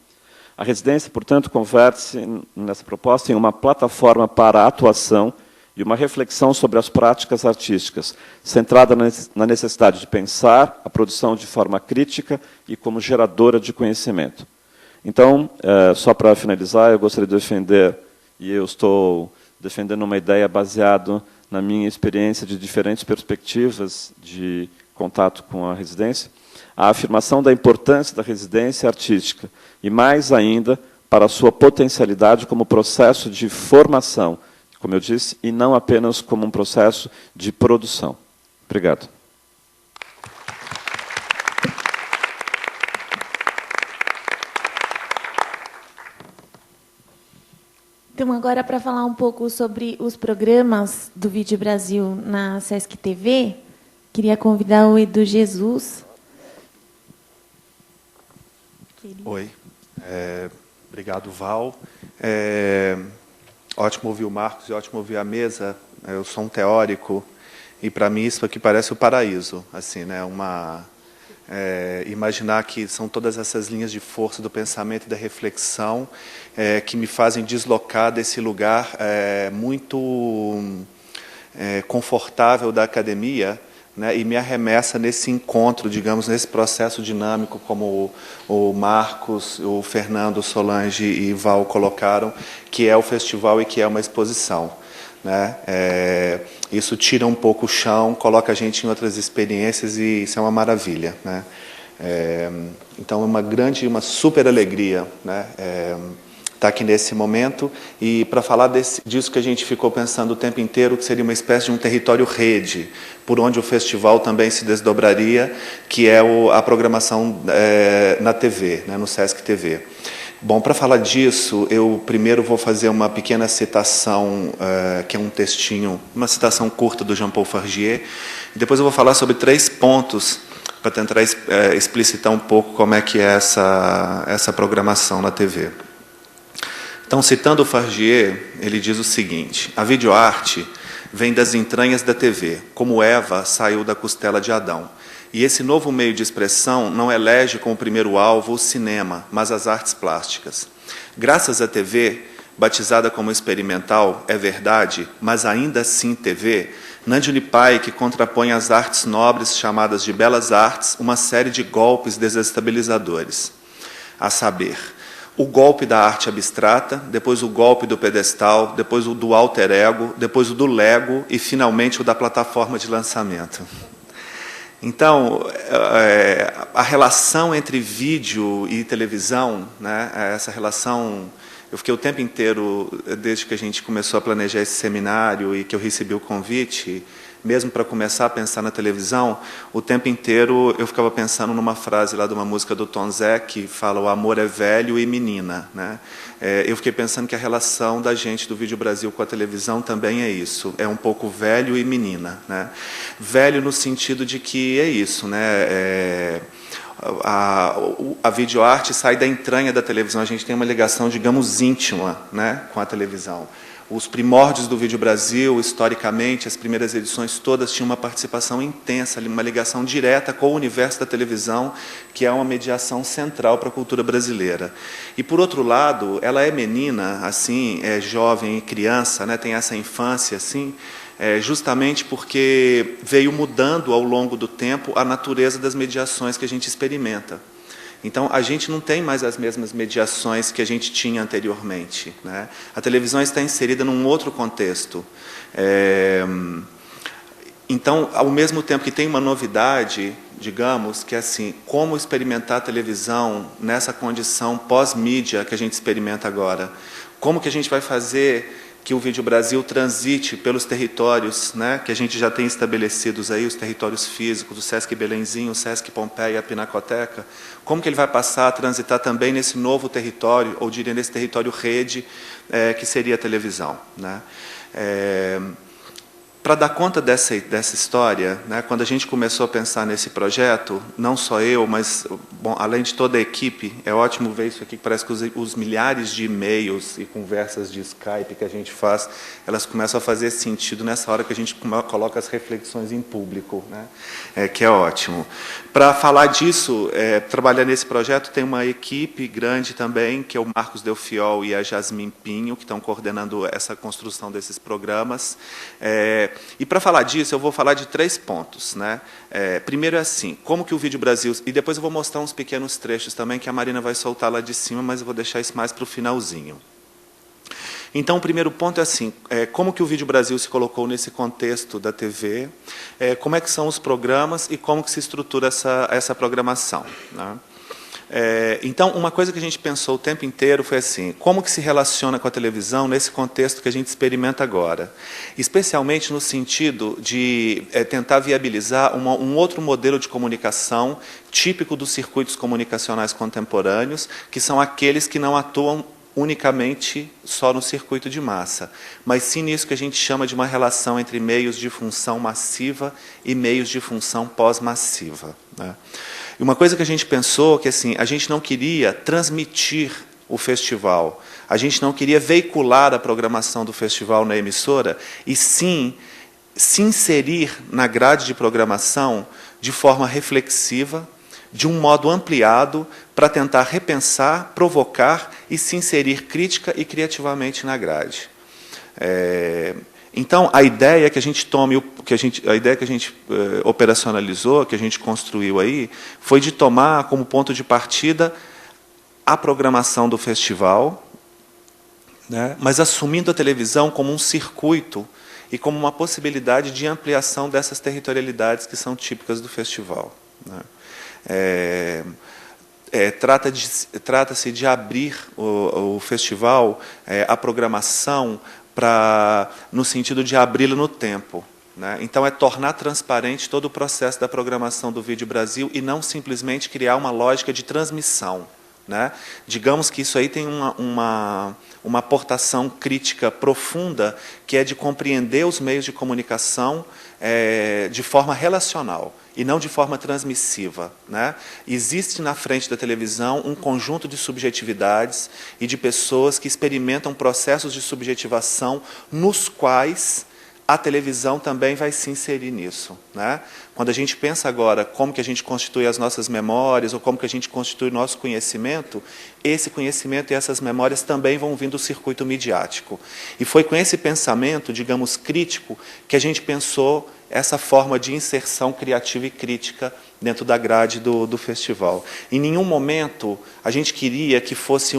A residência, portanto, converte-se nessa proposta em uma plataforma para a atuação e uma reflexão sobre as práticas artísticas, centrada na necessidade de pensar a produção de forma crítica e como geradora de conhecimento. Então, só para finalizar, eu gostaria de defender, e eu estou defendendo uma ideia baseada na minha experiência de diferentes perspectivas de contato com a residência, a afirmação da importância da residência artística, e mais ainda, para a sua potencialidade como processo de formação, como eu disse, e não apenas como um processo de produção. Obrigado. Então, agora, para falar um pouco sobre os programas do Vídeo Brasil na Sesc TV, queria convidar o Edu Jesus. Oi. Obrigado, Val. Ótimo ouvir o Marcos e ótimo ouvir a mesa. Eu sou um teórico e, para mim, isso aqui parece o paraíso. Assim, né? Imaginar que são todas essas linhas de força do pensamento e da reflexão que me fazem deslocar desse lugar muito confortável da academia, né, e me arremessa nesse encontro, digamos, nesse processo dinâmico, como o Marcos, o Fernando, o Solange e Val colocaram, que é o festival e que é uma exposição. Né? Isso tira um pouco o chão, coloca a gente em outras experiências e isso é uma maravilha. Né? Então, é uma super alegria, né? Estar aqui nesse momento e para falar disso que a gente ficou pensando o tempo inteiro, que seria uma espécie de um território rede, por onde o festival também se desdobraria, que é a programação na TV, né, no Sesc TV. Bom, para falar disso, eu primeiro vou fazer uma pequena citação, que é um textinho, uma citação curta do Jean-Paul Fargier, e depois eu vou falar sobre 3 pontos para tentar explicitar um pouco como é que é essa programação na TV. Então, citando o Fargier, ele diz o seguinte: a videoarte vem das entranhas da TV, como Eva saiu da costela de Adão. E esse novo meio de expressão não elege como primeiro alvo o cinema, mas as artes plásticas. Graças à TV, batizada como experimental, é verdade, mas ainda assim TV, Nandini Pai, que contrapõe às artes nobres chamadas de belas artes, uma série de golpes desestabilizadores. A saber, o golpe da arte abstrata, depois o golpe do pedestal, depois o do alter ego, depois o do Lego e, finalmente, o da plataforma de lançamento. Então, a relação entre vídeo e televisão, né, essa relação... Eu fiquei o tempo inteiro, desde que a gente começou a planejar esse seminário e que eu recebi o convite, mesmo para começar a pensar na televisão, o tempo inteiro eu ficava pensando numa frase lá de uma música do Tom Zé, que fala: o amor é velho e menina, né? Eu fiquei pensando que a relação da gente do Vídeo Brasil com a televisão também é isso, é um pouco velho e menina, né? Velho no sentido de que é isso, né? A videoarte sai da entranha da televisão, a gente tem uma ligação, digamos, íntima, né, com a televisão. Os primórdios do Vídeo Brasil, historicamente, as primeiras edições todas tinham uma participação intensa, uma ligação direta com o universo da televisão, que é uma mediação central para a cultura brasileira. E, por outro lado, ela é menina, assim, é jovem e criança, né, tem essa infância, assim, justamente porque veio mudando ao longo do tempo a natureza das mediações que a gente experimenta. Então, a gente não tem mais as mesmas mediações que a gente tinha anteriormente, né? A televisão está inserida num outro contexto. Então, ao mesmo tempo que tem uma novidade, digamos, que é assim, como experimentar a televisão nessa condição pós-mídia que a gente experimenta agora? Como que a gente vai fazer que o Vídeo Brasil transite pelos territórios, né, que a gente já tem estabelecidos aí, os territórios físicos, o Sesc Belenzinho, o Sesc Pompeia, a Pinacoteca, como que ele vai passar a transitar também nesse novo território, ou diria nesse território rede, que seria a televisão, né? Para dar conta dessa história, né, quando a gente começou a pensar nesse projeto, não só eu, mas, bom, além de toda a equipe, é ótimo ver isso aqui, que parece que os milhares de e-mails e conversas de Skype que a gente faz, elas começam a fazer sentido nessa hora que a gente coloca as reflexões em público, né, que é ótimo. Para falar disso, trabalhar nesse projeto, tem uma equipe grande também, que é o Marcos Delfiol e a Jasmin Pinho, que estão coordenando essa construção desses programas. E para falar disso, eu vou falar de 3 pontos, né? Primeiro é assim, como que o Vídeo Brasil... E depois eu vou mostrar uns pequenos trechos também, que a Marina vai soltar lá de cima, mas eu vou deixar isso mais para o finalzinho. Então, o primeiro ponto é assim, como que o Vídeo Brasil se colocou nesse contexto da TV, como é que são os programas e como que se estrutura essa programação, né? Então, uma coisa que a gente pensou o tempo inteiro foi assim, como que se relaciona com a televisão nesse contexto que a gente experimenta agora? Especialmente no sentido de tentar viabilizar um outro modelo de comunicação típico dos circuitos comunicacionais contemporâneos, que são aqueles que não atuam unicamente só no circuito de massa, mas sim nisso que a gente chama de uma relação entre meios de função massiva e meios de função pós-massiva, né? E uma coisa que a gente pensou que assim, a gente não queria transmitir o festival, a gente não queria veicular a programação do festival na emissora, e sim se inserir na grade de programação de forma reflexiva, de um modo ampliado, para tentar repensar, provocar e se inserir crítica e criativamente na grade. Então, a ideia que a gente operacionalizou, que a gente construiu aí, foi de tomar como ponto de partida a programação do festival, né, mas assumindo a televisão como um circuito e como uma possibilidade de ampliação dessas territorialidades que são típicas do festival, né. Trata-se de abrir o festival, a programação, no sentido de abri-la no tempo, né? Então, é tornar transparente todo o processo da programação do Vídeo Brasil e não simplesmente criar uma lógica de transmissão, né? Digamos que isso aí tem uma aportação crítica profunda, que é de compreender os meios de comunicação de forma relacional e não de forma transmissiva, né? Existe na frente da televisão um conjunto de subjetividades e de pessoas que experimentam processos de subjetivação nos quais a televisão também vai se inserir nisso, né? Quando a gente pensa agora como que a gente constitui as nossas memórias ou como que a gente constitui o nosso conhecimento, esse conhecimento e essas memórias também vão vir do circuito midiático. E foi com esse pensamento, digamos, crítico, que a gente pensou essa forma de inserção criativa e crítica dentro da grade do festival. Em nenhum momento a gente queria que fosse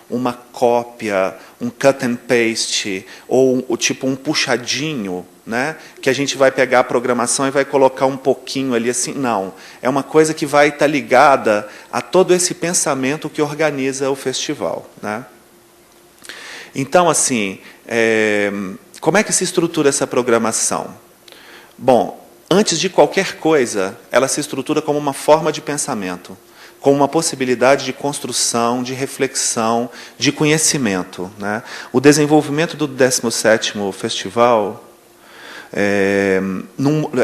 uma cópia, um cut and paste, ou tipo um puxadinho, né? Que a gente vai pegar a programação e vai colocar um pouquinho ali assim. Não, é uma coisa que vai estar ligada a todo esse pensamento que organiza o festival, né? Então, assim, como é que se estrutura essa programação? Bom, antes de qualquer coisa, ela se estrutura como uma forma de pensamento, como uma possibilidade de construção, de reflexão, de conhecimento, né? O desenvolvimento do 17º Festival,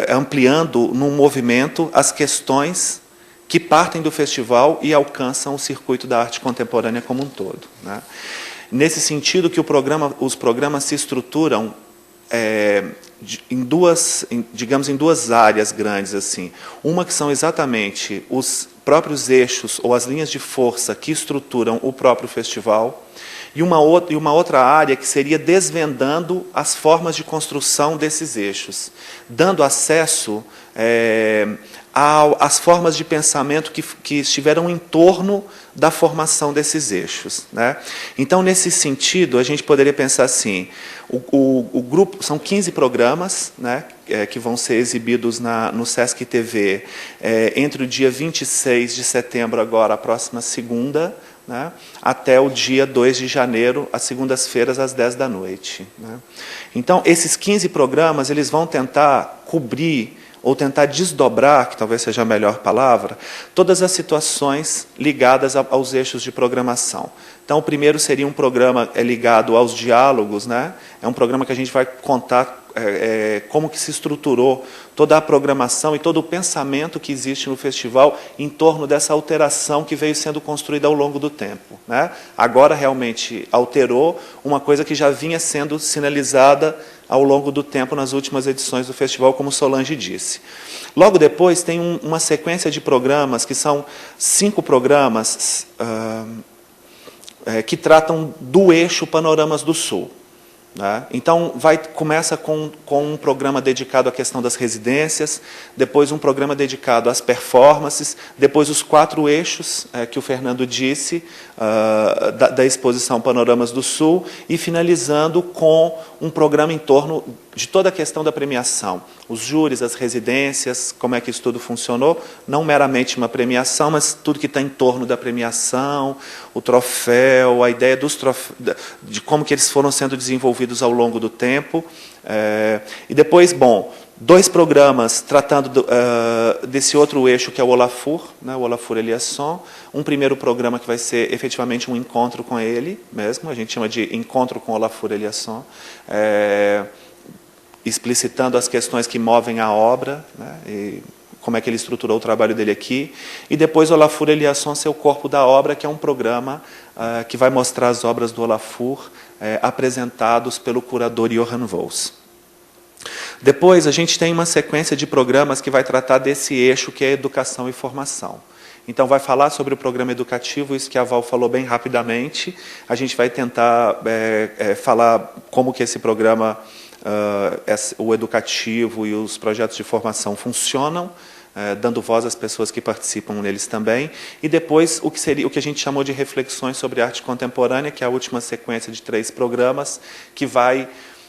ampliando num movimento as questões que partem do festival e alcançam o circuito da arte contemporânea como um todo, né? Nesse sentido que os programas se estruturam digamos, em duas áreas grandes, assim. Uma que são exatamente os próprios eixos ou as linhas de força que estruturam o próprio festival, e uma outra área que seria desvendando as formas de construção desses eixos, dando acesso às formas de pensamento que estiveram em torno da formação desses eixos, né? Então, nesse sentido, a gente poderia pensar assim, o grupo, são 15 programas, né, que vão ser exibidos no Sesc TV entre o dia 26 de setembro, agora, a próxima segunda, né, até o dia 2 de janeiro, às segundas-feiras, às 10 da noite. Né? Então, esses 15 programas eles vão tentar cobrir ou tentar desdobrar, que talvez seja a melhor palavra, todas as situações ligadas aos eixos de programação. Então, o primeiro seria um programa ligado aos diálogos, né? É um programa que a gente vai contar como que se estruturou toda a programação e todo o pensamento que existe no festival em torno dessa alteração que veio sendo construída ao longo do tempo, né? Agora, realmente, alterou uma coisa que já vinha sendo sinalizada ao longo do tempo nas últimas edições do festival, como Solange disse. Logo depois tem uma sequência de programas, que são 5 programas que tratam do eixo Panoramas do Sul. Né? Então, começa com um programa dedicado à questão das residências, depois um programa dedicado às performances, depois os 4 eixos que o Fernando disse, da exposição Panoramas do Sul, e finalizando com um programa em torno de toda a questão da premiação. Os júris, as residências, como é que isso tudo funcionou, não meramente uma premiação, mas tudo que está em torno da premiação, o troféu, a ideia de como que eles foram sendo desenvolvidos ao longo do tempo. E depois, bom, 2 programas tratando desse outro eixo, que é o Olafur, né, o Olafur Eliasson. Um primeiro programa que vai ser efetivamente um encontro com ele mesmo, a gente chama de Encontro com Olafur Eliasson, explicitando as questões que movem a obra, né, e como é que ele estruturou o trabalho dele aqui. E depois Olafur Eliasson, Seu Corpo da Obra, que é um programa que vai mostrar as obras do Olafur apresentados pelo curador Johann Vols. Depois a gente tem uma sequência de programas que vai tratar desse eixo que é educação e formação. Então, vai falar sobre o programa educativo, isso que a Val falou bem rapidamente. A gente vai tentar falar como que esse programa, o educativo e os projetos de formação funcionam, dando voz às pessoas que participam neles também. E depois, o que a gente chamou de reflexões sobre arte contemporânea, que é a última sequência de 3 programas, que vai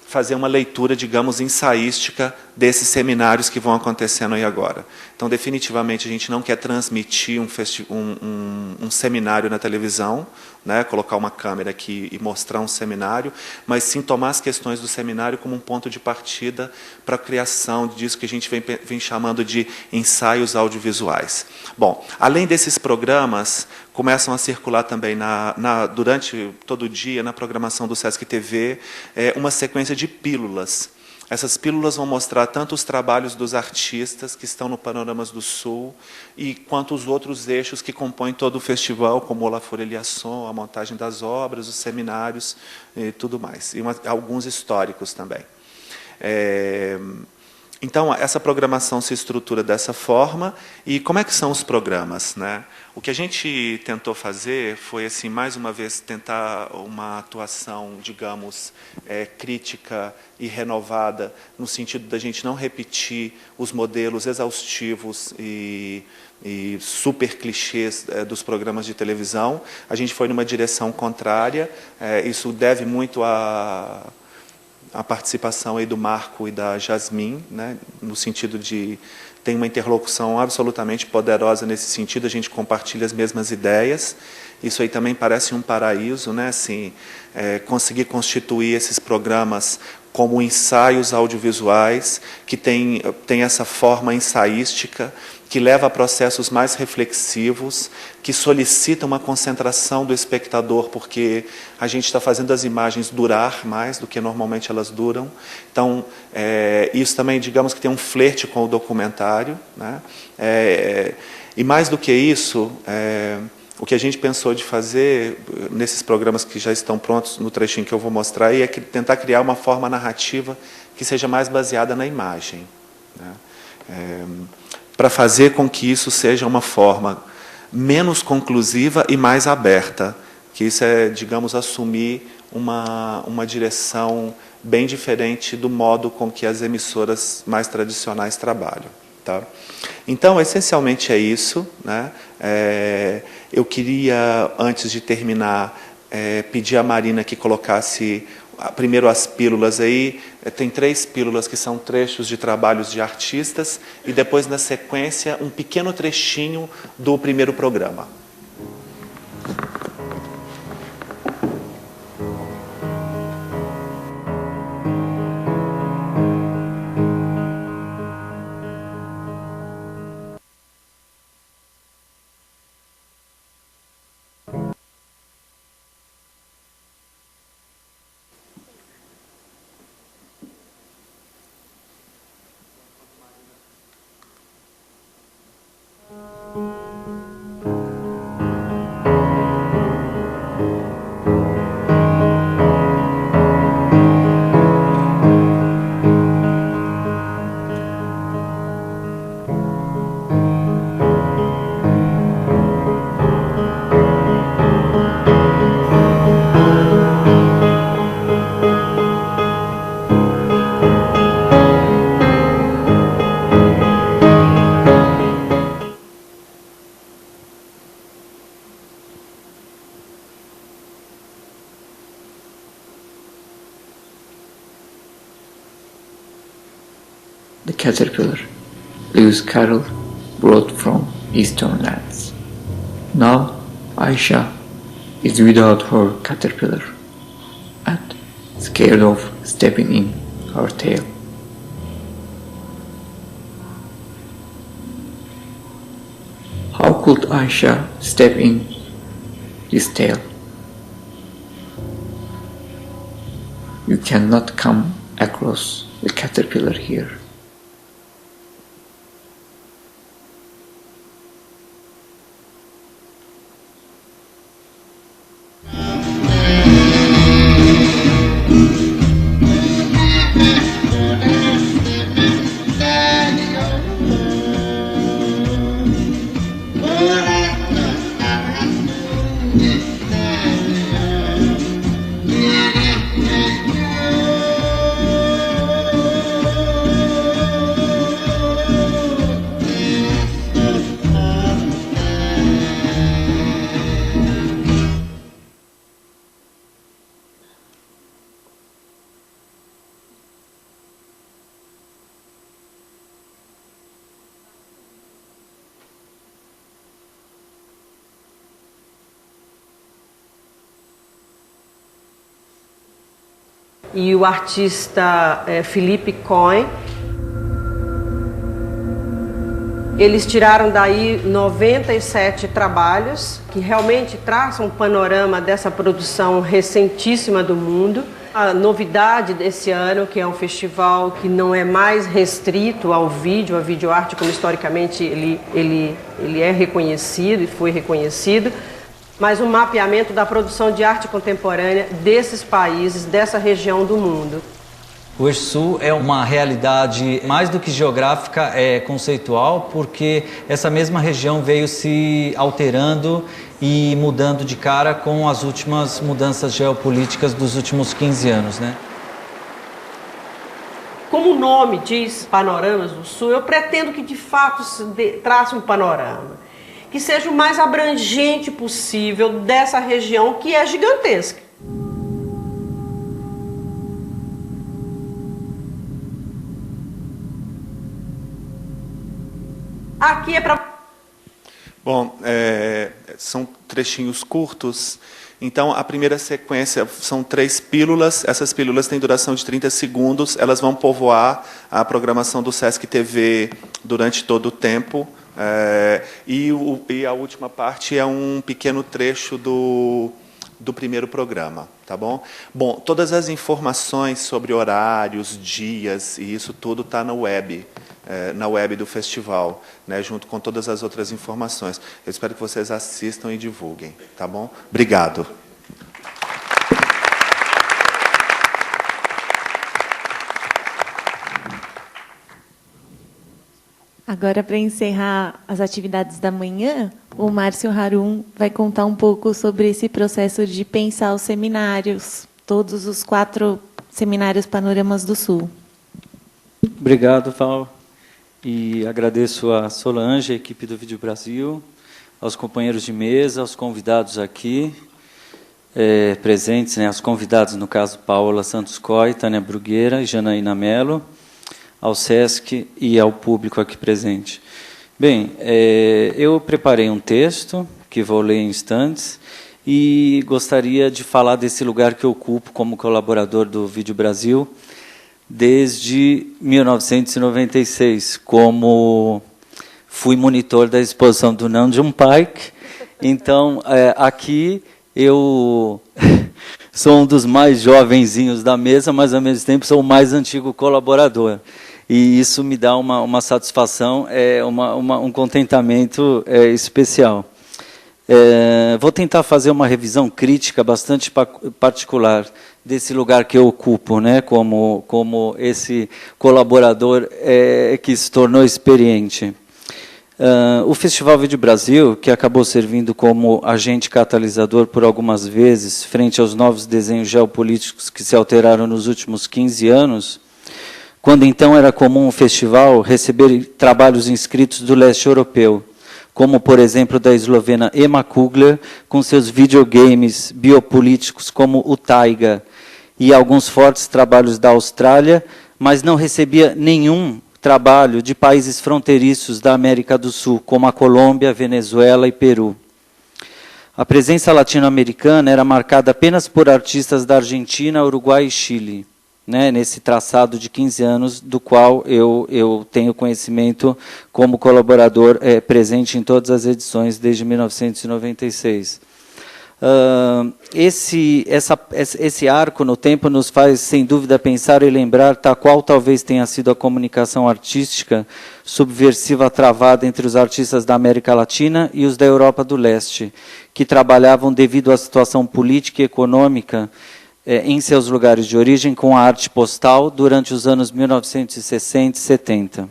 fazer uma leitura, digamos, ensaística desses seminários que vão acontecendo aí agora. Então, definitivamente, a gente não quer transmitir um seminário na televisão, né, colocar uma câmera aqui e mostrar um seminário, mas sim tomar as questões do seminário como um ponto de partida para a criação disso que a gente vem chamando de ensaios audiovisuais. Bom, além desses programas, começam a circular também durante todo o dia, na programação do Sesc TV, uma sequência de pílulas. Essas pílulas vão mostrar tanto os trabalhos dos artistas que estão no Panoramas do Sul, quanto os outros eixos que compõem todo o festival, como o La Liaison, a montagem das obras, os seminários e tudo mais. E alguns históricos também. Então, essa programação se estrutura dessa forma. E como é que são os programas, né? O que a gente tentou fazer foi, assim, mais uma vez, tentar uma atuação, digamos, crítica e renovada, no sentido da gente não repetir os modelos exaustivos e super clichês dos programas de televisão. A gente foi numa direção contrária. Isso deve muito a participação aí do Marco e da Jasmin, né, no sentido de tem uma interlocução absolutamente poderosa nesse sentido, a gente compartilha as mesmas ideias. Isso aí também parece um paraíso, né, assim, conseguir constituir esses programas como ensaios audiovisuais, que tem essa forma ensaística, que leva a processos mais reflexivos, que solicita uma concentração do espectador, porque a gente está fazendo as imagens durar mais do que normalmente elas duram. Então, isso também, digamos que tem um flerte com o documentário, né? E mais do que isso, o que a gente pensou de fazer nesses programas que já estão prontos, no trechinho que eu vou mostrar aí, é tentar criar uma forma narrativa que seja mais baseada na imagem, né? Para fazer com que isso seja uma forma menos conclusiva e mais aberta, que isso é, digamos, assumir uma direção bem diferente do modo com que as emissoras mais tradicionais trabalham. Tá? Então, essencialmente é isso, né? Eu queria, antes de terminar, pedir à Marina que colocasse primeiro as pílulas aí. Tem 3 pílulas que são trechos de trabalhos de artistas e depois, na sequência, um pequeno trechinho do primeiro programa. The caterpillar, Lewis Carroll, brought from eastern lands. Now Aisha is without her caterpillar and scared of stepping in her tail. How could Aisha step in his tail? You cannot come across the caterpillar here. e o artista Felipe Cohen. Eles tiraram daí 97 trabalhos que realmente traçam um panorama dessa produção recentíssima do mundo. A novidade desse ano, que é um festival que não é mais restrito ao vídeo, à videoarte, como historicamente ele é reconhecido e foi reconhecido, mas um mapeamento da produção de arte contemporânea desses países, dessa região do mundo. O Eixo Sul é uma realidade mais do que geográfica, é conceitual, porque essa mesma região veio se alterando e mudando de cara com as últimas mudanças geopolíticas dos últimos 15 anos, né? Como o nome diz, Panoramas do Sul, eu pretendo que de fato trace um panorama que seja o mais abrangente possível dessa região que é gigantesca. Aqui é para... Bom, são trechinhos curtos. Então, a primeira sequência são 3 pílulas. Essas pílulas têm duração de 30 segundos. Elas vão povoar a programação do Sesc TV durante todo o tempo. E a última parte é um pequeno trecho do primeiro programa, tá bom? Bom, todas as informações sobre horários, dias e isso tudo está na web do festival, né, junto com todas as outras informações. Eu espero que vocês assistam e divulguem, tá bom? Obrigado. Agora, para encerrar as atividades da manhã, o Márcio Harum vai contar um pouco sobre esse processo de pensar os seminários, todos os 4 seminários Panoramas do Sul. Obrigado, Val. E agradeço a Solange, a equipe do Vídeo Brasil, aos companheiros de mesa, aos convidados aqui presentes, né, aos convidados, no caso, Paola Santos Coy, Tânia Brugueira e Janaína Mello, ao Sesc e ao público aqui presente. Bem, eu preparei um texto, que vou ler em instantes, e gostaria de falar desse lugar que eu ocupo como colaborador do Vídeo Brasil, desde 1996, como fui monitor da exposição do Nam June Paik. Então, aqui eu sou um dos mais jovenzinhos da mesa, mas, ao mesmo tempo, sou o mais antigo colaborador. E isso me dá uma satisfação, um contentamento especial. Vou tentar fazer uma revisão crítica bastante particular desse lugar que eu ocupo, né, como esse colaborador que se tornou experiente. O Festival Vídeo Brasil, que acabou servindo como agente catalisador por algumas vezes, frente aos novos desenhos geopolíticos que se alteraram nos últimos 15 anos, quando então era comum o festival receber trabalhos inscritos do leste europeu, como, por exemplo, da eslovena Ema Kugler, com seus videogames biopolíticos como o Taiga, e alguns fortes trabalhos da Austrália, mas não recebia nenhum trabalho de países fronteiriços da América do Sul, como a Colômbia, Venezuela e Peru. A presença latino-americana era marcada apenas por artistas da Argentina, Uruguai e Chile, né, nesse traçado de 15 anos, do qual eu tenho conhecimento como colaborador presente em todas as edições desde 1996. Esse arco no tempo nos faz, sem dúvida, pensar e lembrar qual talvez tenha sido a comunicação artística subversiva travada entre os artistas da América Latina e os da Europa do Leste, que trabalhavam devido à situação política e econômica em seus lugares de origem com a arte postal durante os anos 1960 e 70.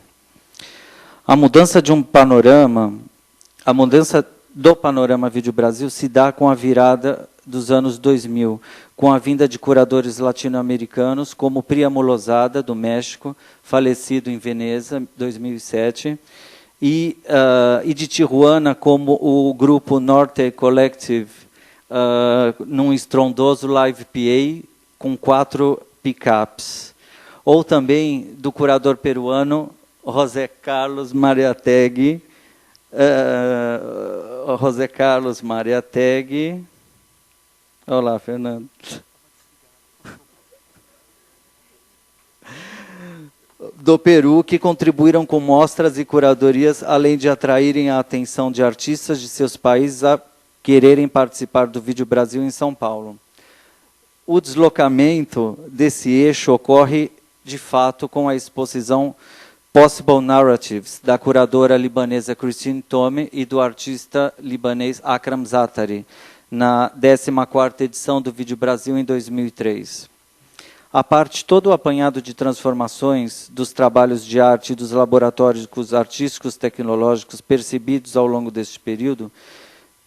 A mudança do panorama Vídeo Brasil se dá com a virada dos anos 2000, com a vinda de curadores latino-americanos como Priamo Lozada, do México, falecido em Veneza, 2007, e de Tijuana, como o grupo Norte Collective, num estrondoso live PA com 4 pickups. Ou também do curador peruano José Carlos Mariátegui, Olá, Fernando. do Peru, que contribuíram com mostras e curadorias, além de atraírem a atenção de artistas de seus países a quererem participar do Vídeo Brasil em São Paulo. O deslocamento desse eixo ocorre, de fato, com a exposição Possible Narratives, da curadora libanesa Christine Tome e do artista libanês Akram Zaatari, na 14ª edição do Vídeo Brasil em 2003. A parte todo o apanhado de transformações dos trabalhos de arte e dos laboratórios artísticos tecnológicos percebidos ao longo deste período,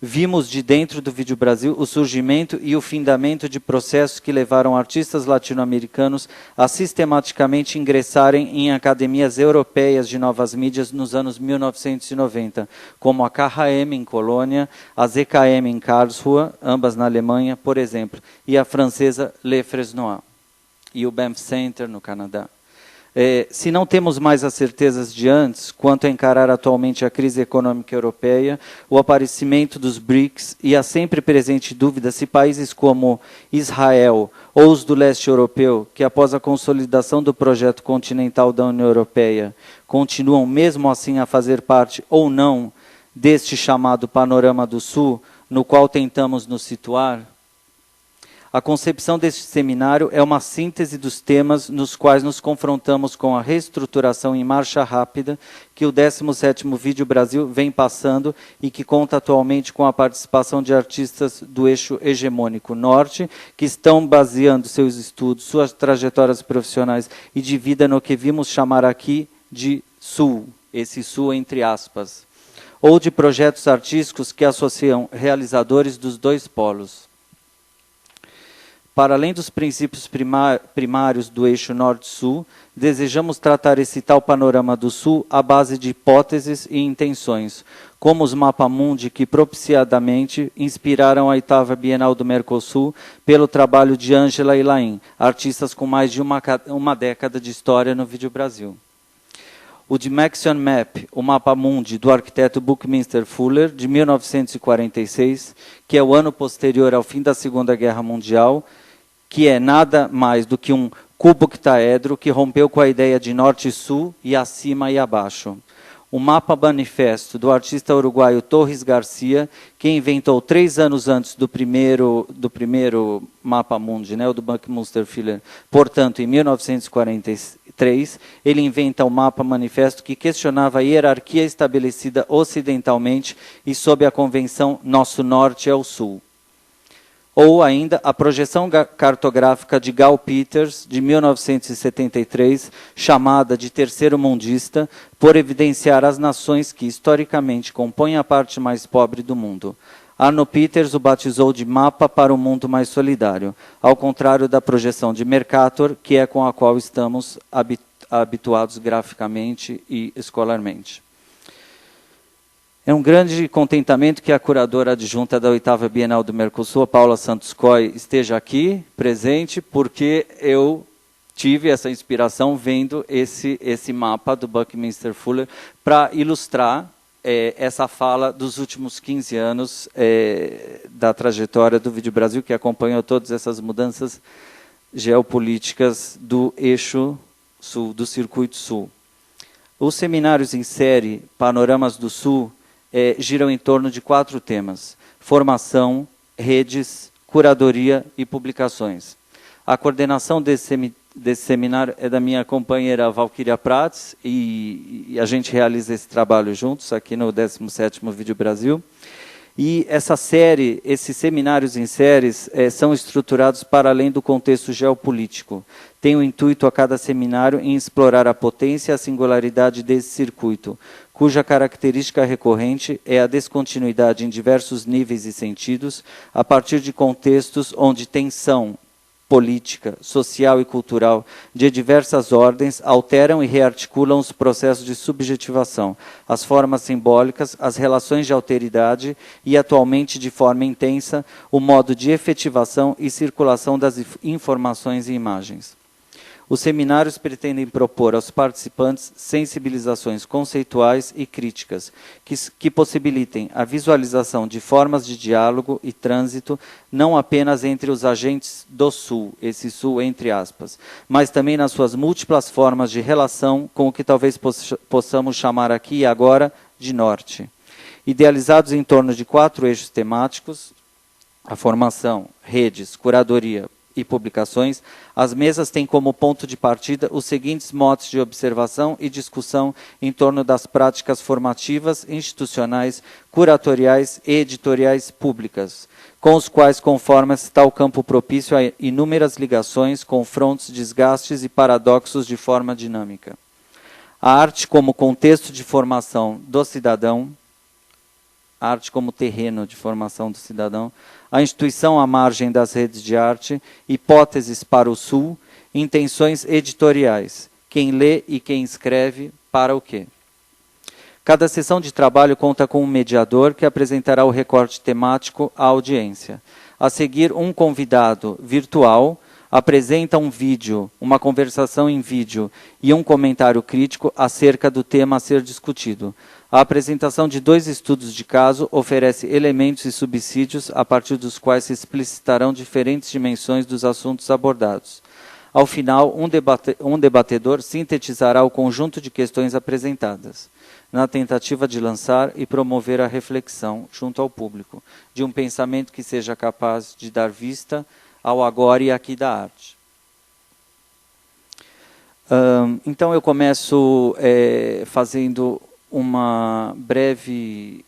vimos de dentro do Vídeo Brasil o surgimento e o findamento de processos que levaram artistas latino-americanos a sistematicamente ingressarem em academias europeias de novas mídias nos anos 1990, como a KHM em Colônia, a ZKM em Karlsruhe, ambas na Alemanha, por exemplo, e a francesa Le Fresnoy, e o Banff Center no Canadá. Se não temos mais as certezas de antes quanto a encarar atualmente a crise econômica europeia, o aparecimento dos BRICS e a sempre presente dúvida se países como Israel ou os do leste europeu, que após a consolidação do projeto continental da União Europeia, continuam mesmo assim a fazer parte ou não deste chamado Panorama do Sul, no qual tentamos nos situar, a concepção deste seminário é uma síntese dos temas nos quais nos confrontamos com a reestruturação em marcha rápida que o 17º Vídeo Brasil vem passando e que conta atualmente com a participação de artistas do eixo hegemônico norte, que estão baseando seus estudos, suas trajetórias profissionais e de vida no que vimos chamar aqui de Sul, esse Sul entre aspas, ou de projetos artísticos que associam realizadores dos dois polos. Para além dos princípios primários do eixo Norte-Sul, desejamos tratar esse tal panorama do Sul à base de hipóteses e intenções, como os mapamundi que propiciadamente inspiraram a 8ª Bienal do Mercosul pelo trabalho de Ângela e Laim, artistas com mais de uma década de história no Vídeo Brasil. O Dimension Map, o mapamundi do arquiteto Buckminster Fuller, de 1946, que é o ano posterior ao fim da Segunda Guerra Mundial, que é nada mais do que um cubo-octaedro que rompeu com a ideia de norte e sul e acima e abaixo. O mapa manifesto do artista uruguaio Torres Garcia, que inventou 3 anos antes do primeiro mapa mundi, né, o do Buckminster Fuller. Portanto, em 1943, ele inventa o mapa manifesto que questionava a hierarquia estabelecida ocidentalmente e sob a convenção Nosso Norte é o Sul. Ou ainda a projeção cartográfica de Gal Peters, de 1973, chamada de Terceiro Mundista, por evidenciar as nações que, historicamente, compõem a parte mais pobre do mundo. Arno Peters o batizou de Mapa para o Mundo Mais Solidário, ao contrário da projeção de Mercator, que é com a qual estamos habituados graficamente e escolarmente. É um grande contentamento que a curadora adjunta da 8ª Bienal do Mercosul, Paula Santos Coy, esteja aqui, presente, porque eu tive essa inspiração vendo esse mapa do Buckminster Fuller para ilustrar essa fala dos últimos 15 anos da trajetória do Vídeo Brasil, que acompanhou todas essas mudanças geopolíticas do eixo sul, do circuito sul. Os seminários em série Panoramas do Sul giram em torno de 4 temas: formação, redes, curadoria e publicações. A coordenação desse seminário é da minha companheira Valquíria Prats e a gente realiza esse trabalho juntos aqui no 17º Vídeo Brasil. E essa série, esses seminários em séries, são estruturados para além do contexto geopolítico. Tem o intuito a cada seminário em explorar a potência e a singularidade desse circuito, cuja característica recorrente é a descontinuidade em diversos níveis e sentidos, a partir de contextos onde tensão política, social e cultural de diversas ordens alteram e rearticulam os processos de subjetivação, as formas simbólicas, as relações de alteridade e, atualmente de forma intensa, o modo de efetivação e circulação das informações e imagens. Os seminários pretendem propor aos participantes sensibilizações conceituais e críticas que possibilitem a visualização de formas de diálogo e trânsito não apenas entre os agentes do Sul, esse Sul entre aspas, mas também nas suas múltiplas formas de relação com o que talvez possamos chamar aqui e agora de Norte. Idealizados em torno de 4 eixos temáticos, a formação, redes, curadoria e publicações, as mesas têm como ponto de partida os seguintes motes de observação e discussão em torno das práticas formativas, institucionais, curatoriais e editoriais públicas, com os quais conforma-se está o campo propício a inúmeras ligações, confrontos, desgastes e paradoxos de forma dinâmica. A arte como contexto de formação do cidadão, a arte como terreno de formação do cidadão, a instituição à margem das redes de arte, hipóteses para o Sul, intenções editoriais, quem lê e quem escreve, para o quê? Cada sessão de trabalho conta com um mediador que apresentará o recorte temático à audiência. A seguir, um convidado virtual apresenta um vídeo, uma conversação em vídeo e um comentário crítico acerca do tema a ser discutido. A apresentação de 2 estudos de caso oferece elementos e subsídios a partir dos quais se explicitarão diferentes dimensões dos assuntos abordados. Ao final, um debatedor sintetizará o conjunto de questões apresentadas, na tentativa de lançar e promover a reflexão junto ao público, de um pensamento que seja capaz de dar vista ao agora e aqui da arte. Então, eu começo fazendo uma breve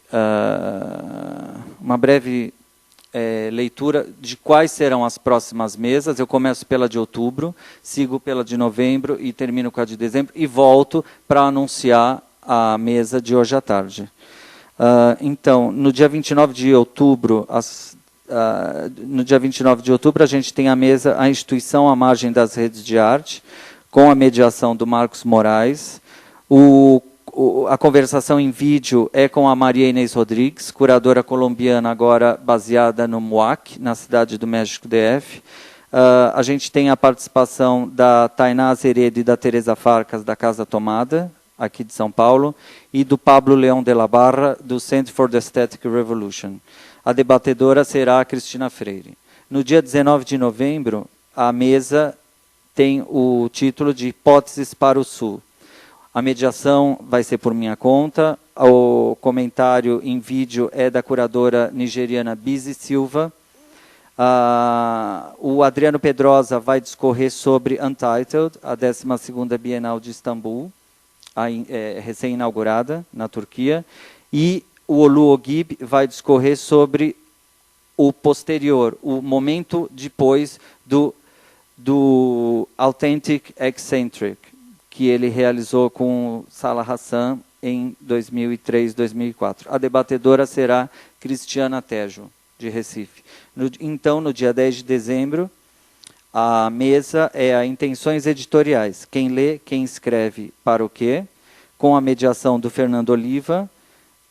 leitura de quais serão as próximas mesas. Eu começo pela de outubro, sigo pela de novembro e termino com a de dezembro e volto para anunciar a mesa de hoje à tarde. Então, no dia 29 de outubro, a gente tem a mesa A Instituição à Margem das Redes de Arte, com a mediação do Marcos Moraes. A conversação em vídeo é com a Maria Inês Rodrigues, curadora colombiana agora baseada no MUAC, na cidade do México DF. A gente tem a participação da Tainá Azeredo e da Teresa Farcas, da Casa Tomada, aqui de São Paulo, e do Pablo Leão de la Barra, do Center for the Aesthetic Revolution. A debatedora será a Cristina Freire. No dia 19 de novembro, a mesa tem o título de Hipóteses para o Sul. A mediação vai ser por minha conta. O comentário em vídeo é da curadora nigeriana Bizi Silva. O Adriano Pedrosa vai discorrer sobre Untitled, a 12ª Bienal de Istambul, recém-inaugurada na Turquia. E o Olu Ogib vai discorrer sobre o posterior, o momento depois do Authentic Eccentric, que ele realizou com Salah Hassan em 2003, 2004. A debatedora será Cristiana Tejo, de Recife. Então, no dia 10 de dezembro, a mesa é a Intenções Editoriais. Quem lê, quem escreve, para o quê? Com a mediação do Fernando Oliva,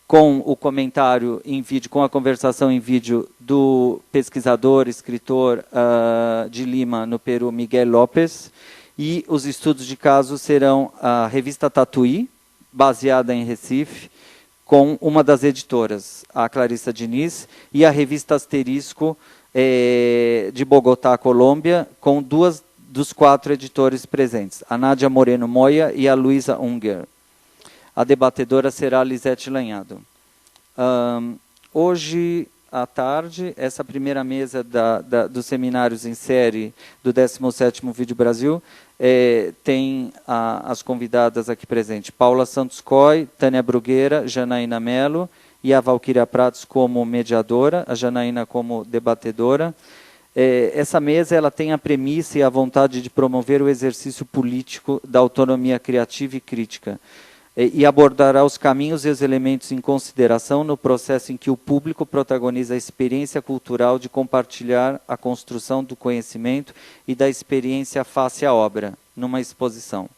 com o comentário em vídeo, com a conversação em vídeo do pesquisador, escritor de Lima, no Peru, Miguel Lopes. E os estudos de caso serão a revista Tatuí, baseada em Recife, com uma das editoras, a Clarissa Diniz, e a revista Asterisco, de Bogotá, Colômbia, com 2 dos 4 editores presentes, a Nádia Moreno Moya e a Luísa Unger. A debatedora será a Lisete Lanhado. Hoje à tarde, essa primeira mesa dos seminários em série do 17º Vídeo Brasil tem as convidadas aqui presentes, Paula Santos Coy, Tânia Brugueira, Janaína Mello e a Valquíria Pratos como mediadora, a Janaína como debatedora. Essa mesa ela tem a premissa e a vontade de promover o exercício político da autonomia criativa e crítica, e abordará os caminhos e os elementos em consideração no processo em que o público protagoniza a experiência cultural de compartilhar a construção do conhecimento e da experiência face à obra, numa exposição.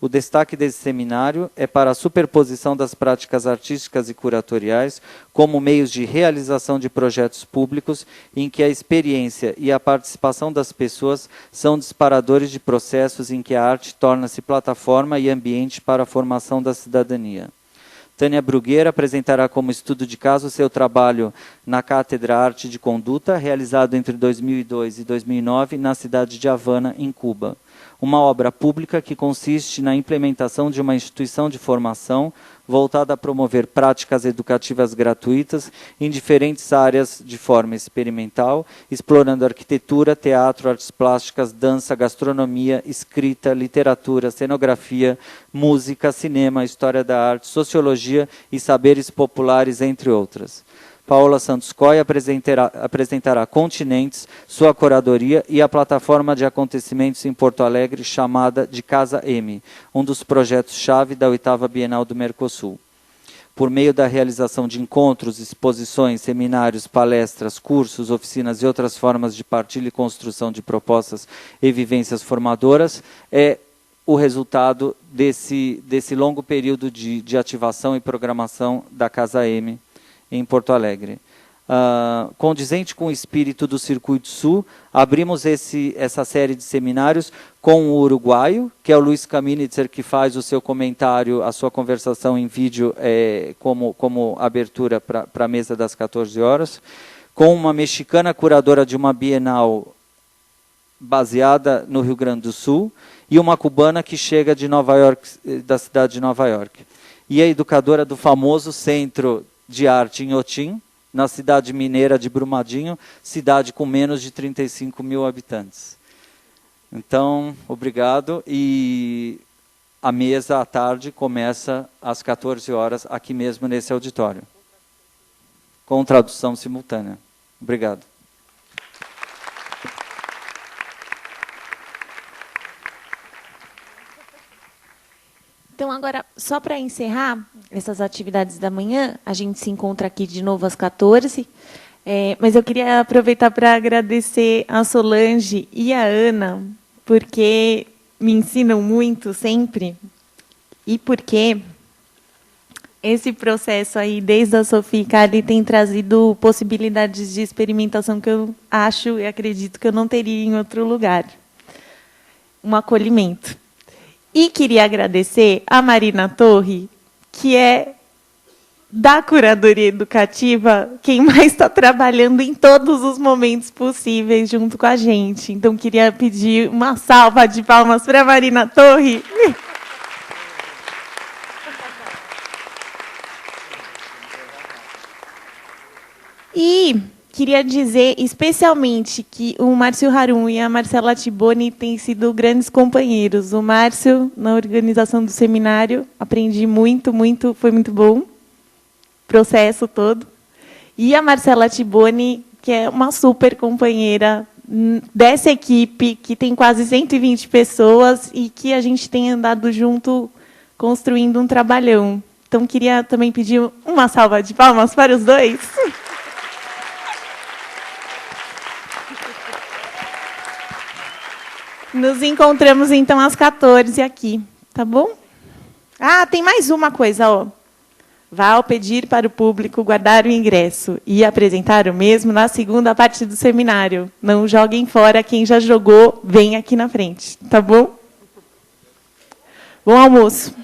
O destaque desse seminário é para a superposição das práticas artísticas e curatoriais como meios de realização de projetos públicos em que a experiência e a participação das pessoas são disparadores de processos em que a arte torna-se plataforma e ambiente para a formação da cidadania. Tânia Bruguera apresentará como estudo de caso seu trabalho na Cátedra Arte de Conduta, realizado entre 2002 e 2009 na cidade de Havana, em Cuba. Uma obra pública que consiste na implementação de uma instituição de formação voltada a promover práticas educativas gratuitas em diferentes áreas de forma experimental, explorando arquitetura, teatro, artes plásticas, dança, gastronomia, escrita, literatura, cenografia, música, cinema, história da arte, sociologia e saberes populares, entre outras. Paola Santos Coy apresentará Continentes, sua curadoria e a plataforma de acontecimentos em Porto Alegre chamada de Casa M, um dos projetos-chave da 8ª Bienal do Mercosul. Por meio da realização de encontros, exposições, seminários, palestras, cursos, oficinas e outras formas de partilha e construção de propostas e vivências formadoras, é o resultado desse longo período de ativação e programação da Casa M, em Porto Alegre. Condizente com o espírito do Circuito Sul, abrimos essa série de seminários com o uruguaio, que é o Luiz Kaminitzer, que faz o seu comentário, a sua conversação em vídeo como abertura para a mesa das 14 horas, com uma mexicana curadora de uma Bienal baseada no Rio Grande do Sul, e uma cubana que chega de Nova York, da cidade de Nova York. E a educadora do famoso Centro de Arte em Otim, na cidade mineira de Brumadinho, cidade com menos de 35 mil habitantes. Então, obrigado. E a mesa à tarde começa às 14 horas, aqui mesmo nesse auditório, com tradução simultânea. Obrigado. Então, agora, só para encerrar essas atividades da manhã, a gente se encontra aqui de novo às 14, mas eu queria aproveitar para agradecer a Solange e a Ana, porque me ensinam muito sempre, e porque esse processo aí, desde a Sofia e Kali, tem trazido possibilidades de experimentação que eu acho e acredito que eu não teria em outro lugar. Um acolhimento. E queria agradecer a Marina Torre, que é da Curadoria Educativa quem mais está trabalhando em todos os momentos possíveis junto com a gente. Então, queria pedir uma salva de palmas para a Marina Torre. E queria dizer especialmente que o Márcio Harum e a Marcela Tiboni têm sido grandes companheiros. O Márcio, na organização do seminário, aprendi muito, foi muito bom. O processo todo. E a Marcela Tiboni, que é uma super companheira dessa equipe, que tem quase 120 pessoas e que a gente tem andado junto construindo um trabalhão. Então, queria também pedir uma salva de palmas para os dois. Nos encontramos, então, às 14 aqui, tá bom? Ah, tem mais uma coisa, ó. Vá ao pedir para o público guardar o ingresso e apresentar o mesmo na segunda parte do seminário. Não joguem fora, quem já jogou, vem aqui na frente, tá bom? Bom almoço.